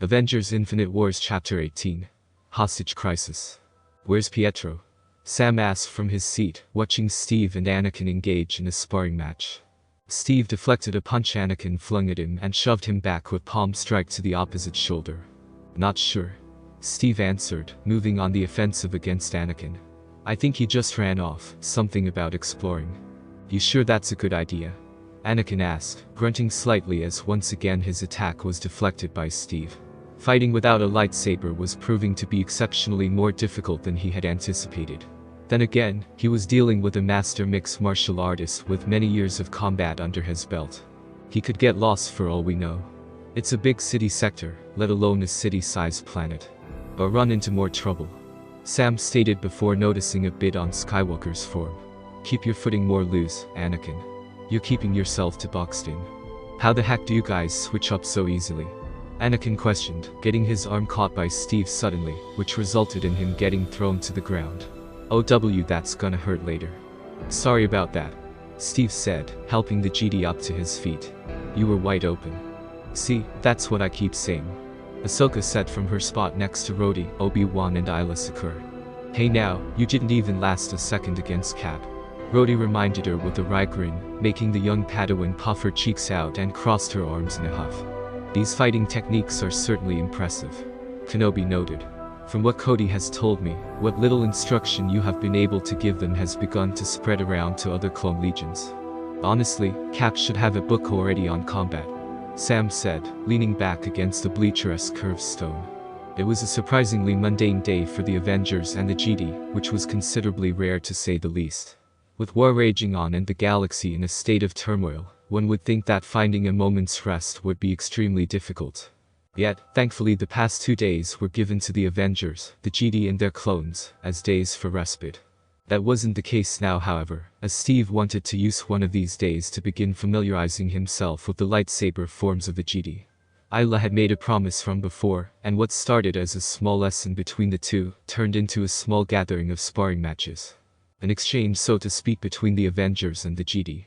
Avengers Infinite Wars Chapter 18. Hostage Crisis. Where's Pietro? Sam asked from his seat, watching Steve and Anakin engage in a sparring match. Steve deflected a punch Anakin flung at him and shoved him back with palm strike to the opposite shoulder. Not sure. Steve answered, moving on the offensive against Anakin. I think he just ran off, something about exploring. You sure that's a good idea? Anakin asked, grunting slightly as once again his attack was deflected by Steve. Fighting without a lightsaber was proving to be exceptionally more difficult than he had anticipated. Then again, he was dealing with a master mixed martial artist with many years of combat under his belt. He could get lost for all we know. It's a big city sector, let alone a city-sized planet. Or run into more trouble. Sam stated before noticing a bit on Skywalker's form. Keep your footing more loose, Anakin. You're keeping yourself too boxed in. How the heck do you guys switch up so easily? Anakin questioned, getting his arm caught by Steve suddenly, which resulted in him getting thrown to the ground. OW, that's gonna hurt later. Sorry about that, Steve said, helping the GD up to his feet. You were wide open. See, that's what I keep saying. Ahsoka said from her spot next to Rhodey, Obi-Wan and Isla Secure. Hey now, you didn't even last a second against Cap. Rhodey reminded her with a wry grin, making the young Padawan puff her cheeks out and crossed her arms in a huff. These fighting techniques are certainly impressive, Kenobi noted. From what Cody has told me, what little instruction you have been able to give them has begun to spread around to other clone legions. Honestly, Cap should have a book already on combat, Sam said, leaning back against the bleacher-esque curved stone. It was a surprisingly mundane day for the Avengers and the GD, which was considerably rare to say the least. With war raging on and the galaxy in a state of turmoil, one would think that finding a moment's rest would be extremely difficult. Yet, thankfully the past 2 days were given to the Avengers, the GD and their clones, as days for respite. That wasn't the case now, however, as Steve wanted to use one of these days to begin familiarizing himself with the lightsaber forms of the GD. Isla had made a promise from before, and what started as a small lesson between the two turned into a small gathering of sparring matches. An exchange, so to speak, between the Avengers and the GD.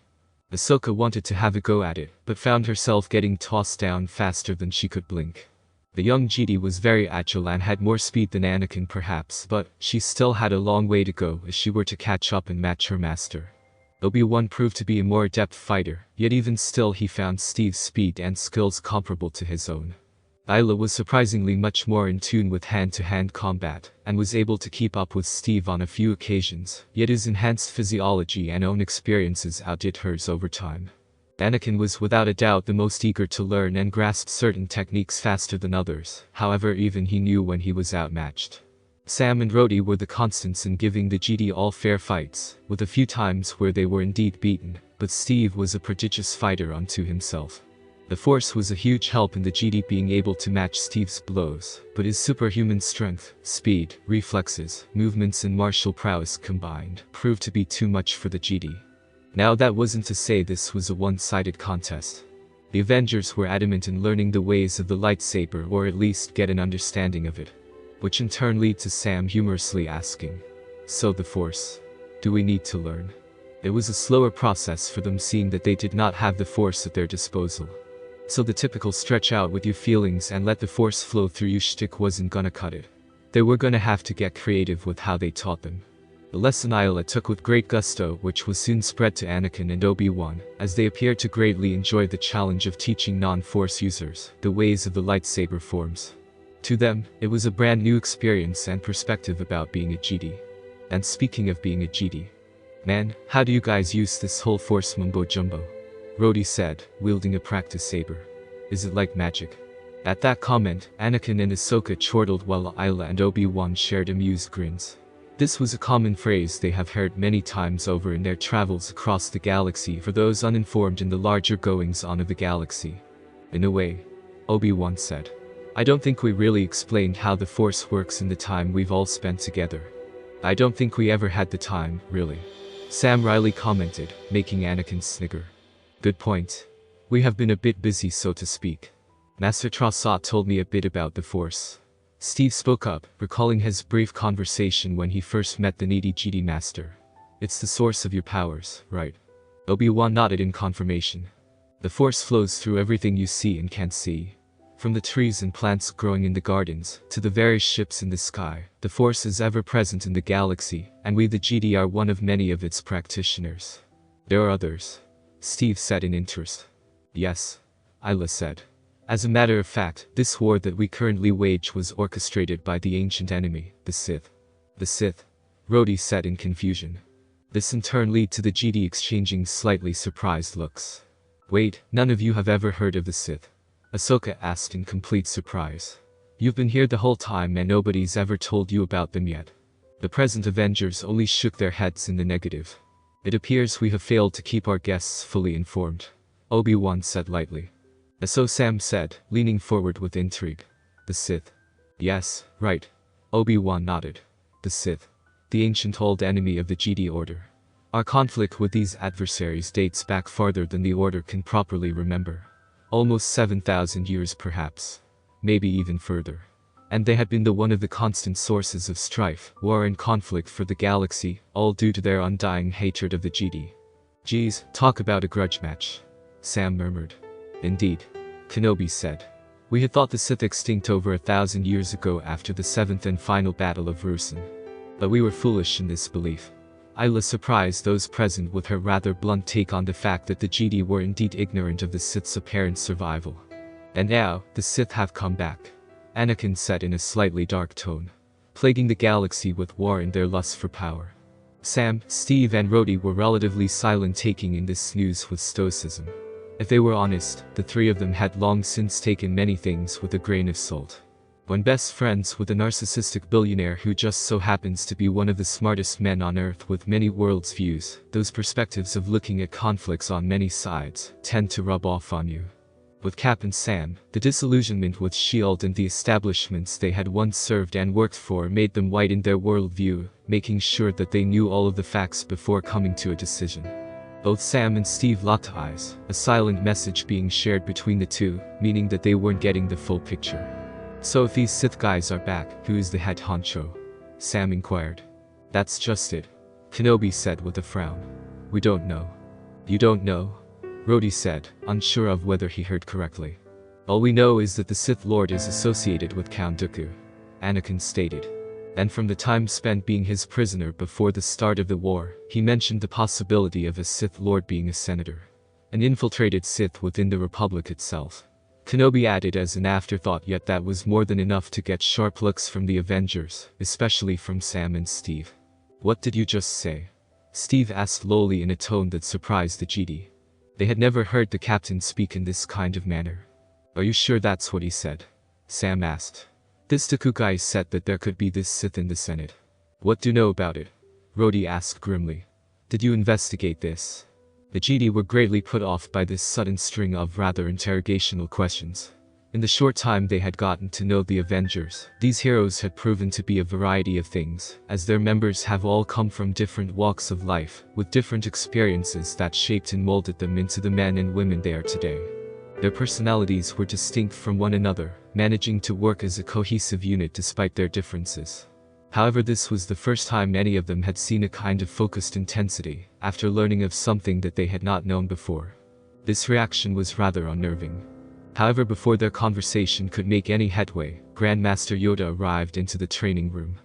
Ahsoka wanted to have a go at it, but found herself getting tossed down faster than she could blink. The young GD was very agile and had more speed than Anakin perhaps, but she still had a long way to go if she were to catch up and match her master. Obi-Wan proved to be a more adept fighter, yet even still he found Steve's speed and skills comparable to his own. Isla was surprisingly much more in tune with hand-to-hand combat, and was able to keep up with Steve on a few occasions, yet his enhanced physiology and own experiences outdid hers over time. Anakin was without a doubt the most eager to learn and grasp certain techniques faster than others, however even he knew when he was outmatched. Sam and Rhodey were the constants in giving the GD all fair fights, with a few times where they were indeed beaten, but Steve was a prodigious fighter unto himself. The Force was a huge help in the GD being able to match Steve's blows, but his superhuman strength, speed, reflexes, movements and martial prowess combined proved to be too much for the GD. Now that wasn't to say this was a one-sided contest. The Avengers were adamant in learning the ways of the lightsaber, or at least get an understanding of it. Which in turn led to Sam humorously asking, "So the Force? Do we need to learn?" It was a slower process for them, seeing that they did not have the Force at their disposal. So the typical stretch out with your feelings and let the Force flow through you shtick wasn't gonna cut it. They were gonna have to get creative with how they taught them. The lesson Isla took with great gusto, which was soon spread to Anakin and Obi-Wan, as they appeared to greatly enjoy the challenge of teaching non-Force users the ways of the lightsaber forms. To them, it was a brand new experience and perspective about being a GD. And speaking of being a GD, man, how do you guys use this whole Force mumbo-jumbo? Rhodey said, wielding a practice saber. Is it like magic? At that comment, Anakin and Ahsoka chortled while Isla and Obi-Wan shared amused grins. This was a common phrase they have heard many times over in their travels across the galaxy for those uninformed in the larger goings-on of the galaxy. In a way, Obi-Wan said. I don't think we really explained how the Force works in the time we've all spent together. I don't think we ever had the time, really. Sam Riley commented, making Anakin snigger. Good point. We have been a bit busy, so to speak. Master Trossat told me a bit about the Force. Steve spoke up, recalling his brief conversation when he first met the needy GD Master. It's the source of your powers, right? Obi-Wan nodded in confirmation. The Force flows through everything you see and can't see. From the trees and plants growing in the gardens, to the various ships in the sky, the Force is ever present in the galaxy, and we the GD are one of many of its practitioners. There are others, Steve said in interest. Yes, Isla said. As a matter of fact, this war that we currently wage was orchestrated by the ancient enemy, the Sith. The Sith? Rhodey said in confusion. This in turn led to the GD exchanging slightly surprised looks. Wait, none of you have ever heard of the Sith? Ahsoka asked in complete surprise. You've been here the whole time and nobody's ever told you about them yet. The present Avengers only shook their heads in the negative. It appears we have failed to keep our guests fully informed, Obi-Wan said lightly. So Sam said, leaning forward with intrigue. The Sith. Yes, right. Obi-Wan nodded. The Sith. The ancient old enemy of the GD Order. Our conflict with these adversaries dates back farther than the Order can properly remember. Almost 7,000 years perhaps. Maybe even further. And they had been one of the constant sources of strife, war and conflict for the galaxy, all due to their undying hatred of the GD. Geez, talk about a grudge match. Sam murmured. Indeed. Kenobi said. We had thought the Sith extinct over 1,000 years ago after the 7th and final battle of Ruusan. But we were foolish in this belief. Isla surprised those present with her rather blunt take on the fact that the GD were indeed ignorant of the Sith's apparent survival. And now, the Sith have come back, Anakin said in a slightly dark tone, plaguing the galaxy with war and their lust for power. Sam, Steve and Rhodey were relatively silent, taking in this news with stoicism. If they were honest, the three of them had long since taken many things with a grain of salt. When best friends with a narcissistic billionaire who just so happens to be one of the smartest men on Earth with many worlds views, those perspectives of looking at conflicts on many sides tend to rub off on you. With Cap and Sam, the disillusionment with S.H.I.E.L.D. and the establishments they had once served and worked for made them widen their worldview, making sure that they knew all of the facts before coming to a decision. Both Sam and Steve locked eyes, a silent message being shared between the two, meaning that they weren't getting the full picture. So if these Sith guys are back, who is the head honcho? Sam inquired. That's just it, Kenobi said with a frown. We don't know. You don't know? Rhodey said, unsure of whether he heard correctly. All we know is that the Sith Lord is associated with Count Dooku, Anakin stated. And from the time spent being his prisoner before the start of the war, he mentioned the possibility of a Sith Lord being a senator. An infiltrated Sith within the Republic itself. Kenobi added as an afterthought, yet that was more than enough to get sharp looks from the Avengers, especially from Sam and Steve. What did you just say? Steve asked lowly in a tone that surprised the GD. They had never heard the captain speak in this kind of manner. Are you sure that's what he said? Sam asked. This Dooku guy said that there could be this Sith in the Senate. What do you know about it? Rhodey asked grimly. Did you investigate this? The GD were greatly put off by this sudden string of rather interrogational questions. In the short time they had gotten to know the Avengers, these heroes had proven to be a variety of things, as their members have all come from different walks of life, with different experiences that shaped and molded them into the men and women they are today. Their personalities were distinct from one another, managing to work as a cohesive unit despite their differences. However, this was the first time any of them had seen a kind of focused intensity, after learning of something that they had not known before. This reaction was rather unnerving. However, before their conversation could make any headway, Grandmaster Yoda arrived into the training room.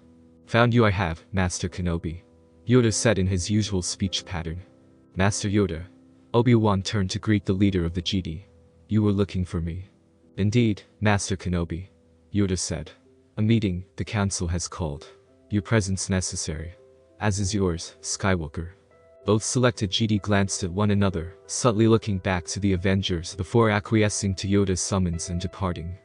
Found you I have, Master Kenobi, Yoda said in his usual speech pattern. Master Yoda. Obi-Wan turned to greet the leader of the GD. You were looking for me. Indeed, Master Kenobi, Yoda said. A meeting, the council has called. Your presence necessary. As is yours, Skywalker. Both selected GD glanced at one another, subtly looking back to the Avengers before acquiescing to Yoda's summons and departing.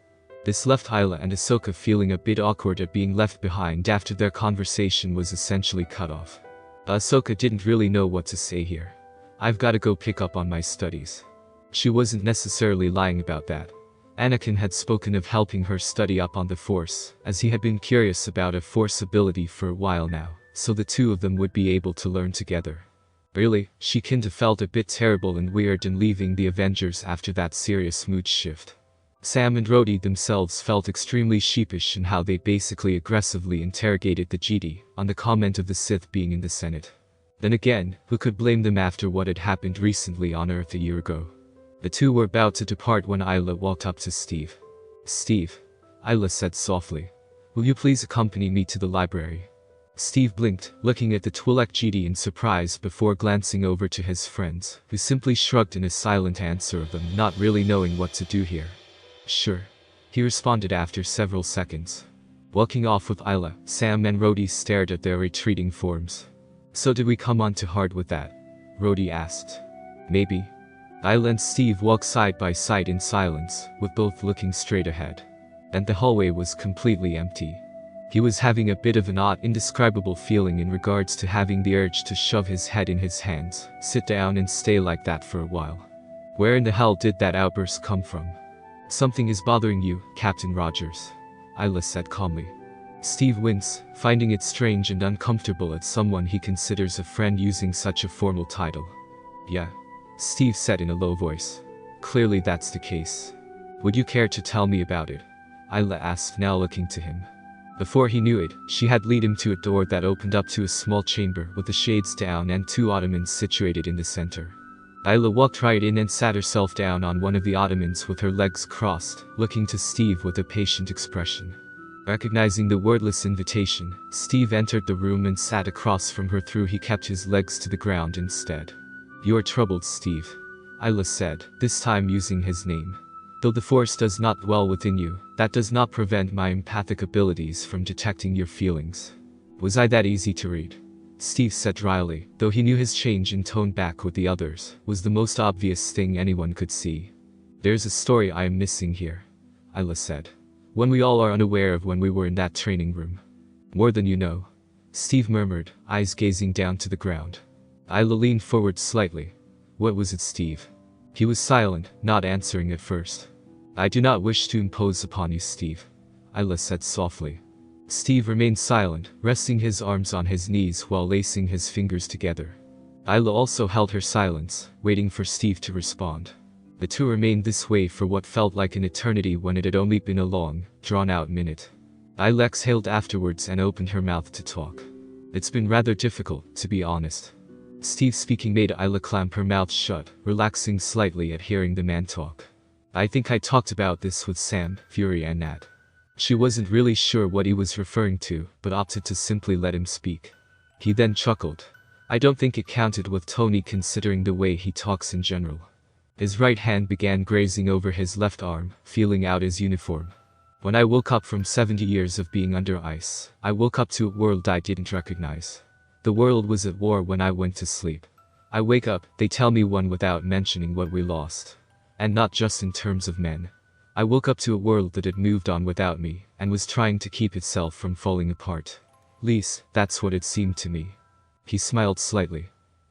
This left Isla and Ahsoka feeling a bit awkward at being left behind after their conversation was essentially cut off. Ahsoka didn't really know what to say here. I've gotta go pick up on my studies. She wasn't necessarily lying about that. Anakin had spoken of helping her study up on the Force, as he had been curious about a Force ability for a while now, so the two of them would be able to learn together. Really, she kinda felt a bit terrible and weird in leaving the Avengers after that serious mood shift. Sam and Rhodey themselves felt extremely sheepish in how they basically aggressively interrogated the GD on the comment of the Sith being in the Senate. Then again, who could blame them after what had happened recently on Earth a year ago? The two were about to depart when Isla walked up to Steve. Steve, Isla said softly. Will you please accompany me to the library? Steve blinked, looking at the Twi'lek GD in surprise before glancing over to his friends, who simply shrugged in a silent answer of them not really knowing what to do here. Sure, he responded after several seconds. Walking off with Isla, Sam and Rhodey stared at their retreating forms. So did we come on too hard with that? Rhodey asked. Maybe. Isla and Steve walked side by side in silence, with both looking straight ahead. And the hallway was completely empty. He was having a bit of an odd, indescribable feeling in regards to having the urge to shove his head in his hands, sit down and stay like that for a while. Where in the hell did that outburst come from? Something is bothering you, Captain Rogers, Isla said calmly. Steve winced, finding it strange and uncomfortable at someone he considers a friend using such a formal title. Yeah, Steve said in a low voice. Clearly that's the case. Would you care to tell me about it? Isla asked, now looking to him. Before he knew it, she had led him to a door that opened up to a small chamber with the shades down and 2 ottomans situated in the center. Isla walked right in and sat herself down on one of the ottomans with her legs crossed, looking to Steve with a patient expression. Recognizing the wordless invitation, Steve entered the room and sat across from her though he kept his legs to the ground instead. You are troubled, Steve, Isla said, this time using his name. Though the Force does not dwell within you, that does not prevent my empathic abilities from detecting your feelings. Was I that easy to read? Steve said dryly, though he knew his change in tone back with the others was the most obvious thing anyone could see. There's a story I am missing here, Isla said. One we all are unaware of when we were in that training room. More than you know, Steve murmured, eyes gazing down to the ground. Isla leaned forward slightly. What was it, Steve? He was silent, not answering at first. I do not wish to impose upon you, Steve, Isla said softly. Steve remained silent, resting his arms on his knees while lacing his fingers together. Isla also held her silence, waiting for Steve to respond. The two remained this way for what felt like an eternity when it had only been a long, drawn-out minute. Isla exhaled afterwards and opened her mouth to talk. It's been rather difficult, to be honest. Steve speaking made Isla clamp her mouth shut, relaxing slightly at hearing the man talk. I think I talked about this with Sam, Fury and Nat. She wasn't really sure what he was referring to, but opted to simply let him speak. He then chuckled. I don't think it counted with Tony considering the way he talks in general. His right hand began grazing over his left arm, feeling out his uniform. When I woke up from 70 years of being under ice, I woke up to a world I didn't recognize. The world was at war when I went to sleep. I wake up, they tell me one without mentioning what we lost. And not just in terms of men. I woke up to a world that had moved on without me, and was trying to keep itself from falling apart. Least, that's what it seemed to me. He smiled slightly.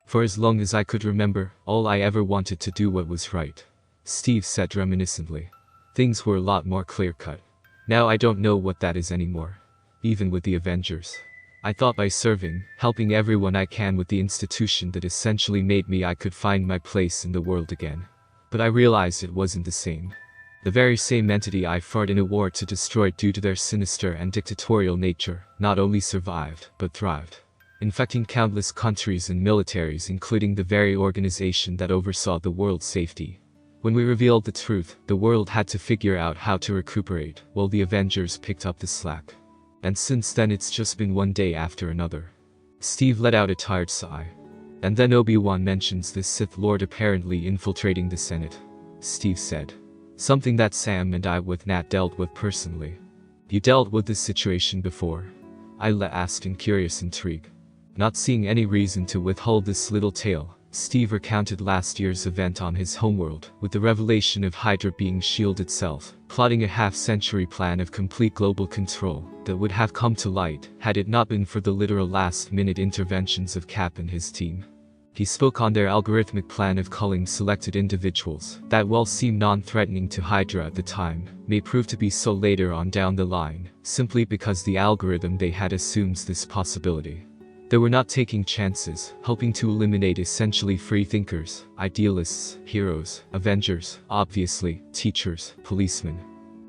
For as long as I could remember, all I ever wanted to do what was right. Steve said reminiscently. Things were a lot more clear-cut. Now I don't know what that is anymore. Even with the Avengers. I thought by serving, helping everyone I can with the institution that essentially made me I could find my place in the world again. But I realized it wasn't the same. The very same entity I fought in a war to destroy due to their sinister and dictatorial nature, not only survived, but thrived. Infecting countless countries and militaries including the very organization that oversaw the world's safety. When we revealed the truth, the world had to figure out how to recuperate, while the Avengers picked up the slack. And since then it's just been one day after another. Steve let out a tired sigh. And then Obi-Wan mentions this Sith Lord apparently infiltrating the Senate. Steve said. Something that Sam and I with Nat dealt with personally. You dealt with this situation before? Isla asked in curious intrigue. Not seeing any reason to withhold this little tale, Steve recounted last year's event on his homeworld, with the revelation of Hydra being S.H.I.E.L.D. itself, plotting a half-century plan of complete global control that would have come to light had it not been for the literal last-minute interventions of Cap and his team. He spoke on their algorithmic plan of culling selected individuals that, while seemed non-threatening to Hydra at the time, may prove to be so later on down the line, simply because the algorithm they had assumes this possibility. They were not taking chances, hoping to eliminate essentially free thinkers, idealists, heroes, Avengers, obviously, teachers, policemen.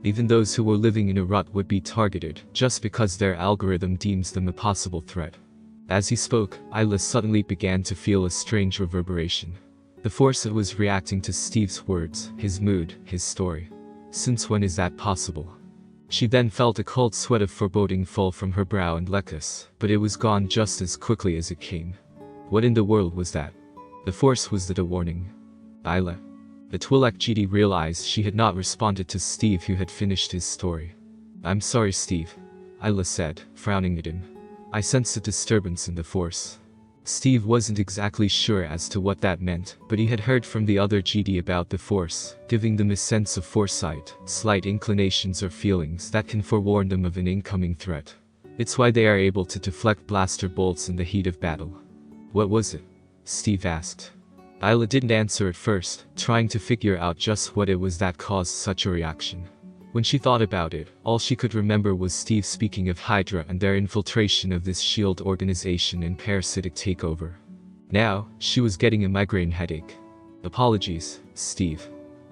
Even those who were living in a rut would be targeted, just because their algorithm deems them a possible threat. As he spoke, Isla suddenly began to feel a strange reverberation. The force that was reacting to Steve's words, his mood, his story. Since when is that possible? She then felt a cold sweat of foreboding fall from her brow and Lecus, but it was gone just as quickly as it came. What in the world was that? The force was that a warning. Isla. The Twi'lek GD realized she had not responded to Steve, who had finished his story. I'm sorry, Steve, Isla said, frowning at him. I sensed a disturbance in the force. Steve wasn't exactly sure as to what that meant, but he had heard from the other GD about the force, giving them a sense of foresight, slight inclinations or feelings that can forewarn them of an incoming threat. It's why they are able to deflect blaster bolts in the heat of battle. What was it? Steve asked. Isla didn't answer at first, trying to figure out just what it was that caused such a reaction. When she thought about it, all she could remember was Steve speaking of Hydra and their infiltration of this SHIELD organization and parasitic takeover. Now, she was getting a migraine headache. Apologies, Steve,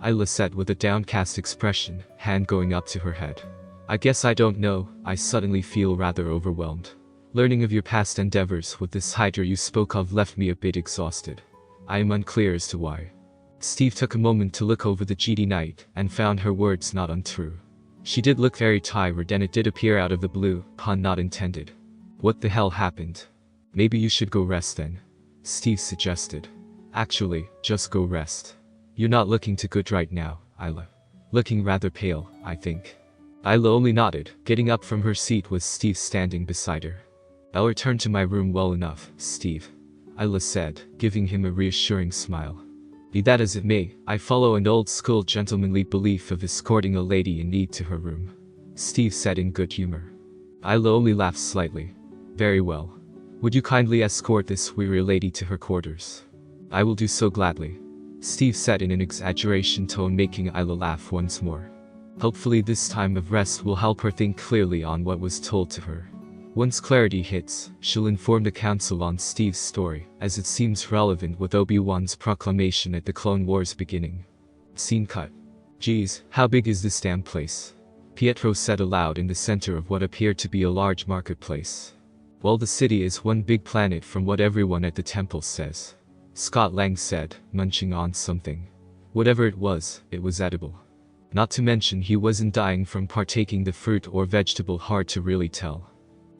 Isla said with a downcast expression, hand going up to her head. I guess I don't know, I suddenly feel rather overwhelmed. Learning of your past endeavors with this Hydra you spoke of left me a bit exhausted. I am unclear as to why. Steve took a moment to look over the GD Knight, and found her words not untrue. She did look very tired, and it did appear out of the blue, pun not intended. What the hell happened? Maybe you should go rest then, Steve suggested. Actually, just go rest. You're not looking too good right now, Isla. Looking rather pale, I think. Isla only nodded, getting up from her seat with Steve standing beside her. I'll return to my room well enough, Steve, Isla said, giving him a reassuring smile. Be that as it may, I follow an old-school gentlemanly belief of escorting a lady in need to her room, Steve said in good humor. Isla only laughed slightly. Very well. Would you kindly escort this weary lady to her quarters? I will do so gladly, Steve said in an exaggeration tone, making Isla laugh once more. Hopefully this time of rest will help her think clearly on what was told to her. Once clarity hits, she'll inform the council on Steve's story, as it seems relevant with Obi-Wan's proclamation at the Clone Wars beginning. Scene cut. Geez, how big is this damn place? Pietro said aloud in the center of what appeared to be a large marketplace. Well, the city is one big planet from what everyone at the temple says, Scott Lang said, munching on something. Whatever it was edible. Not to mention he wasn't dying from partaking the fruit or vegetable, hard to really tell.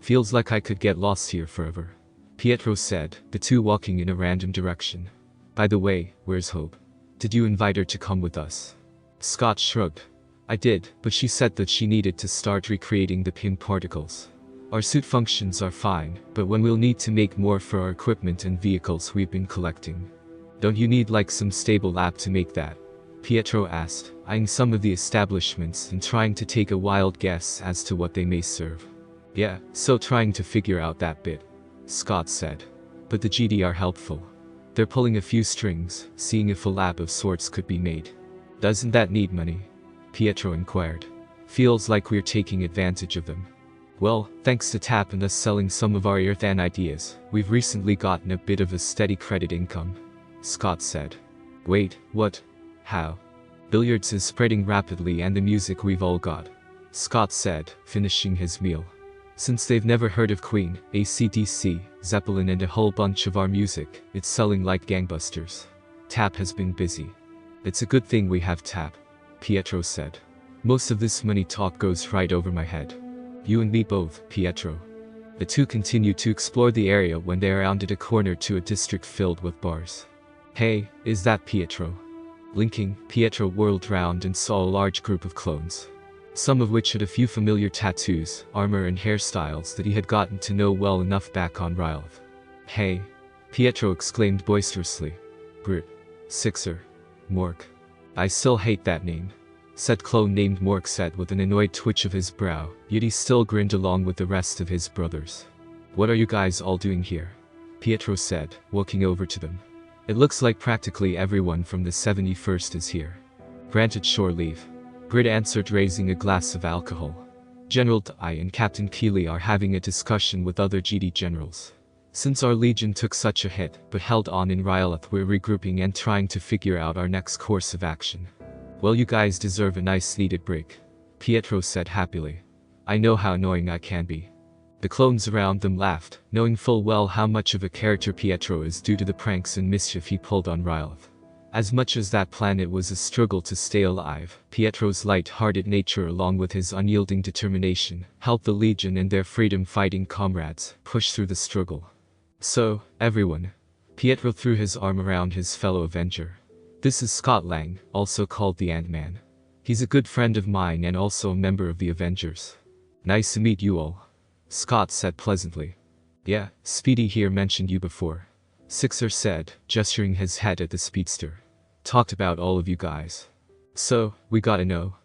Feels like I could get lost here forever, Pietro said, the two walking in a random direction. By the way, where's Hope? Did you invite her to come with us? Scott shrugged. I did, but she said that she needed to start recreating the PIM particles. Our suit functions are fine, but when we'll need to make more for our equipment and vehicles we've been collecting. Don't you need like some stable lab to make that? Pietro asked, eyeing some of the establishments and trying to take a wild guess as to what they may serve. Yeah, so trying to figure out that bit, Scott said. But the GD are helpful. They're pulling a few strings, seeing if a lab of sorts could be made. Doesn't that need money? Pietro inquired. Feels like we're taking advantage of them. Well, thanks to TAP and us selling some of our Earthan ideas, we've recently gotten a bit of a steady credit income, Scott said. Wait, what? How? Billiards is spreading rapidly and the music we've all got, Scott said, finishing his meal. Since they've never heard of Queen, AC/DC, Zeppelin and a whole bunch of our music, it's selling like gangbusters. TAP has been busy. It's a good thing we have TAP, Pietro said. Most of this money talk goes right over my head. You and me both, Pietro. The two continued to explore the area when they rounded a corner to a district filled with bars. Hey, is that Pietro? Blinking, Pietro whirled round and saw a large group of clones. Some of which had a few familiar tattoos, armor and hairstyles that he had gotten to know well enough back on Rylith. Hey! Pietro exclaimed boisterously. Brute. Sixer. Mork. I still hate that name, said clone named Mork said with an annoyed twitch of his brow, yet he still grinned along with the rest of his brothers. What are you guys all doing here? Pietro said, walking over to them. It looks like practically everyone from the 71st is here. Granted shore leave. Grid answered, raising a glass of alcohol. General Dai and Captain Keeley are having a discussion with other GD generals. Since our legion took such a hit, but held on in Rylith, we're regrouping and trying to figure out our next course of action. Well, you guys deserve a nice needed break, Pietro said happily. I know how annoying I can be. The clones around them laughed, knowing full well how much of a character Pietro is due to the pranks and mischief he pulled on Rylith. As much as that planet was a struggle to stay alive, Pietro's light-hearted nature along with his unyielding determination helped the Legion and their freedom-fighting comrades push through the struggle. So, everyone. Pietro threw his arm around his fellow Avenger. This is Scott Lang, also called the Ant-Man. He's a good friend of mine and also a member of the Avengers. Nice to meet you all. Scott said pleasantly. Yeah, Speedy here mentioned you before. Sixer said, gesturing his head at the speedster. Talked about all of you guys. So, we gotta know.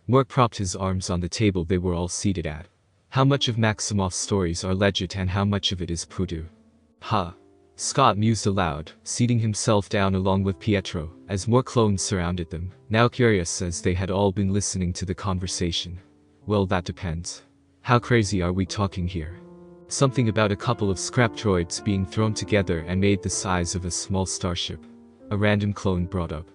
Mork propped his arms on the table they were all seated at. How much of Maximoff's stories are legit and how much of it is voodoo? Ha. Scott mused aloud, seating himself down along with Pietro, as more clones surrounded them, now curious as they had all been listening to the conversation. Well, that depends. How crazy are we talking here? Something about a couple of scrap droids being thrown together and made the size of a small starship. A random clone brought up.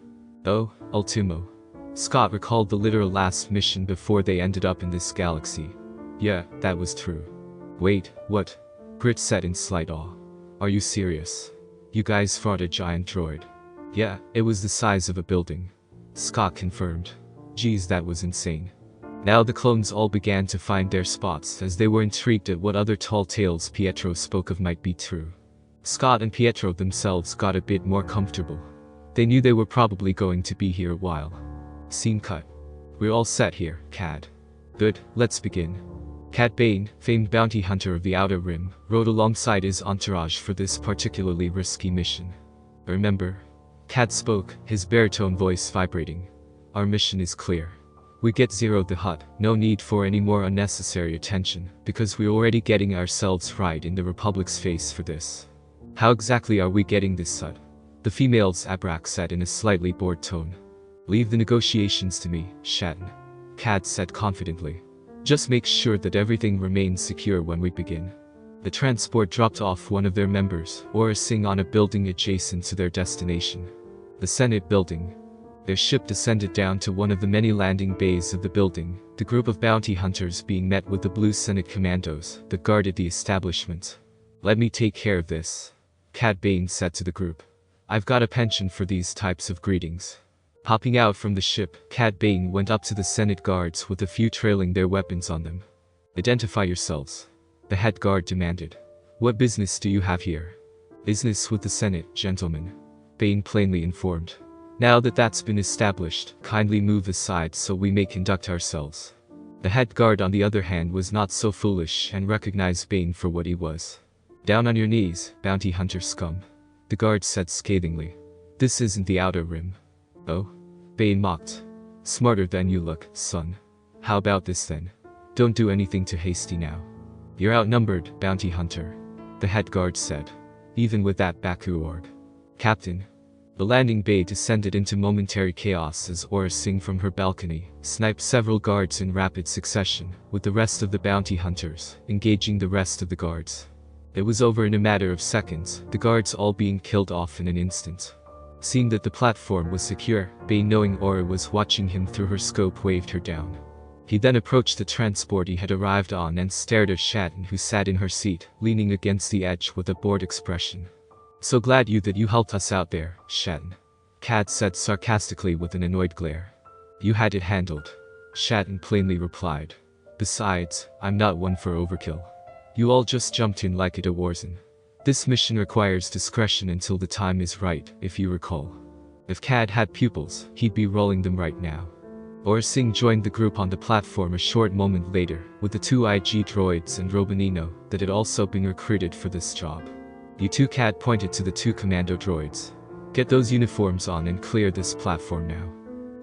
Oh, Ultimo. Scott recalled the literal last mission before they ended up in this galaxy. Yeah, that was true. Wait, what? Grit said in slight awe. Are you serious? You guys fought a giant droid? Yeah, it was the size of a building. Scott confirmed. Geez, that was insane. Now the clones all began to find their spots as they were intrigued at what other tall tales Pietro spoke of might be true. Scott and Pietro themselves got a bit more comfortable. They knew they were probably going to be here a while. Scene cut. We're all set here, Cad. Good, let's begin. Cad Bane, famed bounty hunter of the Outer Rim, rode alongside his entourage for this particularly risky mission. Remember? Cad spoke, his baritone voice vibrating. Our mission is clear. We get Zero the Hutt, no need for any more unnecessary attention, because we're already getting ourselves right in the Republic's face for this. How exactly are we getting this Hutt? The female's Abrak said in a slightly bored tone. Leave the negotiations to me, Shatton. Cad said confidently. Just make sure that everything remains secure when we begin. The transport dropped off one of their members, Aura Singh, on a building adjacent to their destination. The Senate building. Their ship descended down to one of the many landing bays of the building, the group of bounty hunters being met with the Blue Senate commandos that guarded the establishment. Let me take care of this, Cad Bane said to the group. I've got a penchant for these types of greetings. Popping out from the ship, Cad Bane went up to the Senate guards with a few trailing their weapons on them. Identify yourselves, the head guard demanded. What business do you have here? Business with the Senate, gentlemen, Bane plainly informed. Now that that's been established, kindly move aside so we may conduct ourselves. The head guard on the other hand was not so foolish and recognized Bane for what he was. Down on your knees, bounty hunter scum, the guard said scathingly. This isn't the Outer Rim. Oh? Bane mocked. Smarter than you look, son. How about this then? Don't do anything too hasty now. You're outnumbered, bounty hunter, the head guard said. Even with that Baku org. Captain. The landing bay descended into momentary chaos as Aura Singh from her balcony sniped several guards in rapid succession, with the rest of the bounty hunters engaging the rest of the guards. It was over in a matter of seconds, the guards all being killed off in an instant. Seeing that the platform was secure, Bane, knowing Aura was watching him through her scope, waved her down. He then approached the transport he had arrived on and stared at Shatton, who sat in her seat, leaning against the edge with a bored expression. So glad that you helped us out there, Shatton, Cad said sarcastically with an annoyed glare. You had it handled, Shatton plainly replied. Besides, I'm not one for overkill. You all just jumped in like it a warzone. This mission requires discretion until the time is right, if you recall. If Cad had pupils, he'd be rolling them right now. Aura Singh joined the group on the platform a short moment later, with the 2 IG droids and Robinino that had also been recruited for this job. You two, Cad pointed to the 2 commando droids. Get those uniforms on and clear this platform now.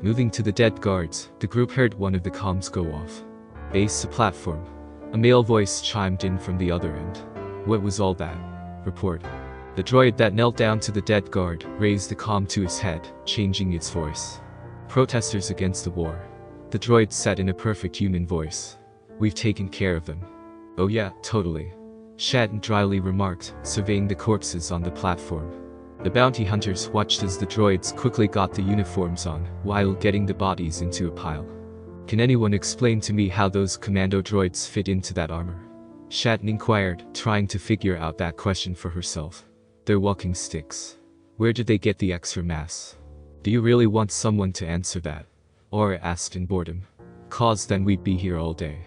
Moving to the dead guards, the group heard one of the comms go off. Base the platform. A male voice chimed in from the other end. What was all that? Report. The droid that knelt down to the dead guard raised the comm to his head, changing its voice. Protesters against the war. The droid said in a perfect human voice. We've taken care of them. Oh yeah, totally, Shatton dryly remarked, surveying the corpses on the platform. The bounty hunters watched as the droids quickly got the uniforms on, while getting the bodies into a pile. Can anyone explain to me how those commando droids fit into that armor? Shatton inquired, trying to figure out that question for herself. They're walking sticks. Where did they get the extra mass? Do you really want someone to answer that? Aura asked in boredom. Cause then we'd be here all day.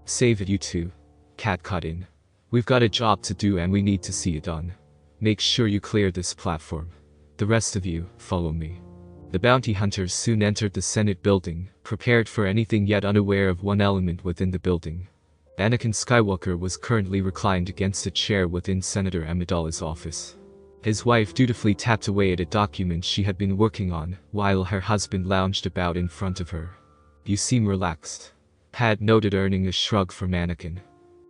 Save it, you two. Kat cut in. We've got a job to do and we need to see it done. Make sure you clear this platform. The rest of you, follow me. The bounty hunters soon entered the Senate building, prepared for anything yet unaware of one element within the building. Anakin Skywalker was currently reclined against a chair within Senator Amidala's office. His wife dutifully tapped away at a document she had been working on, while her husband lounged about in front of her. You seem relaxed. Pad noted, earning a shrug from Anakin.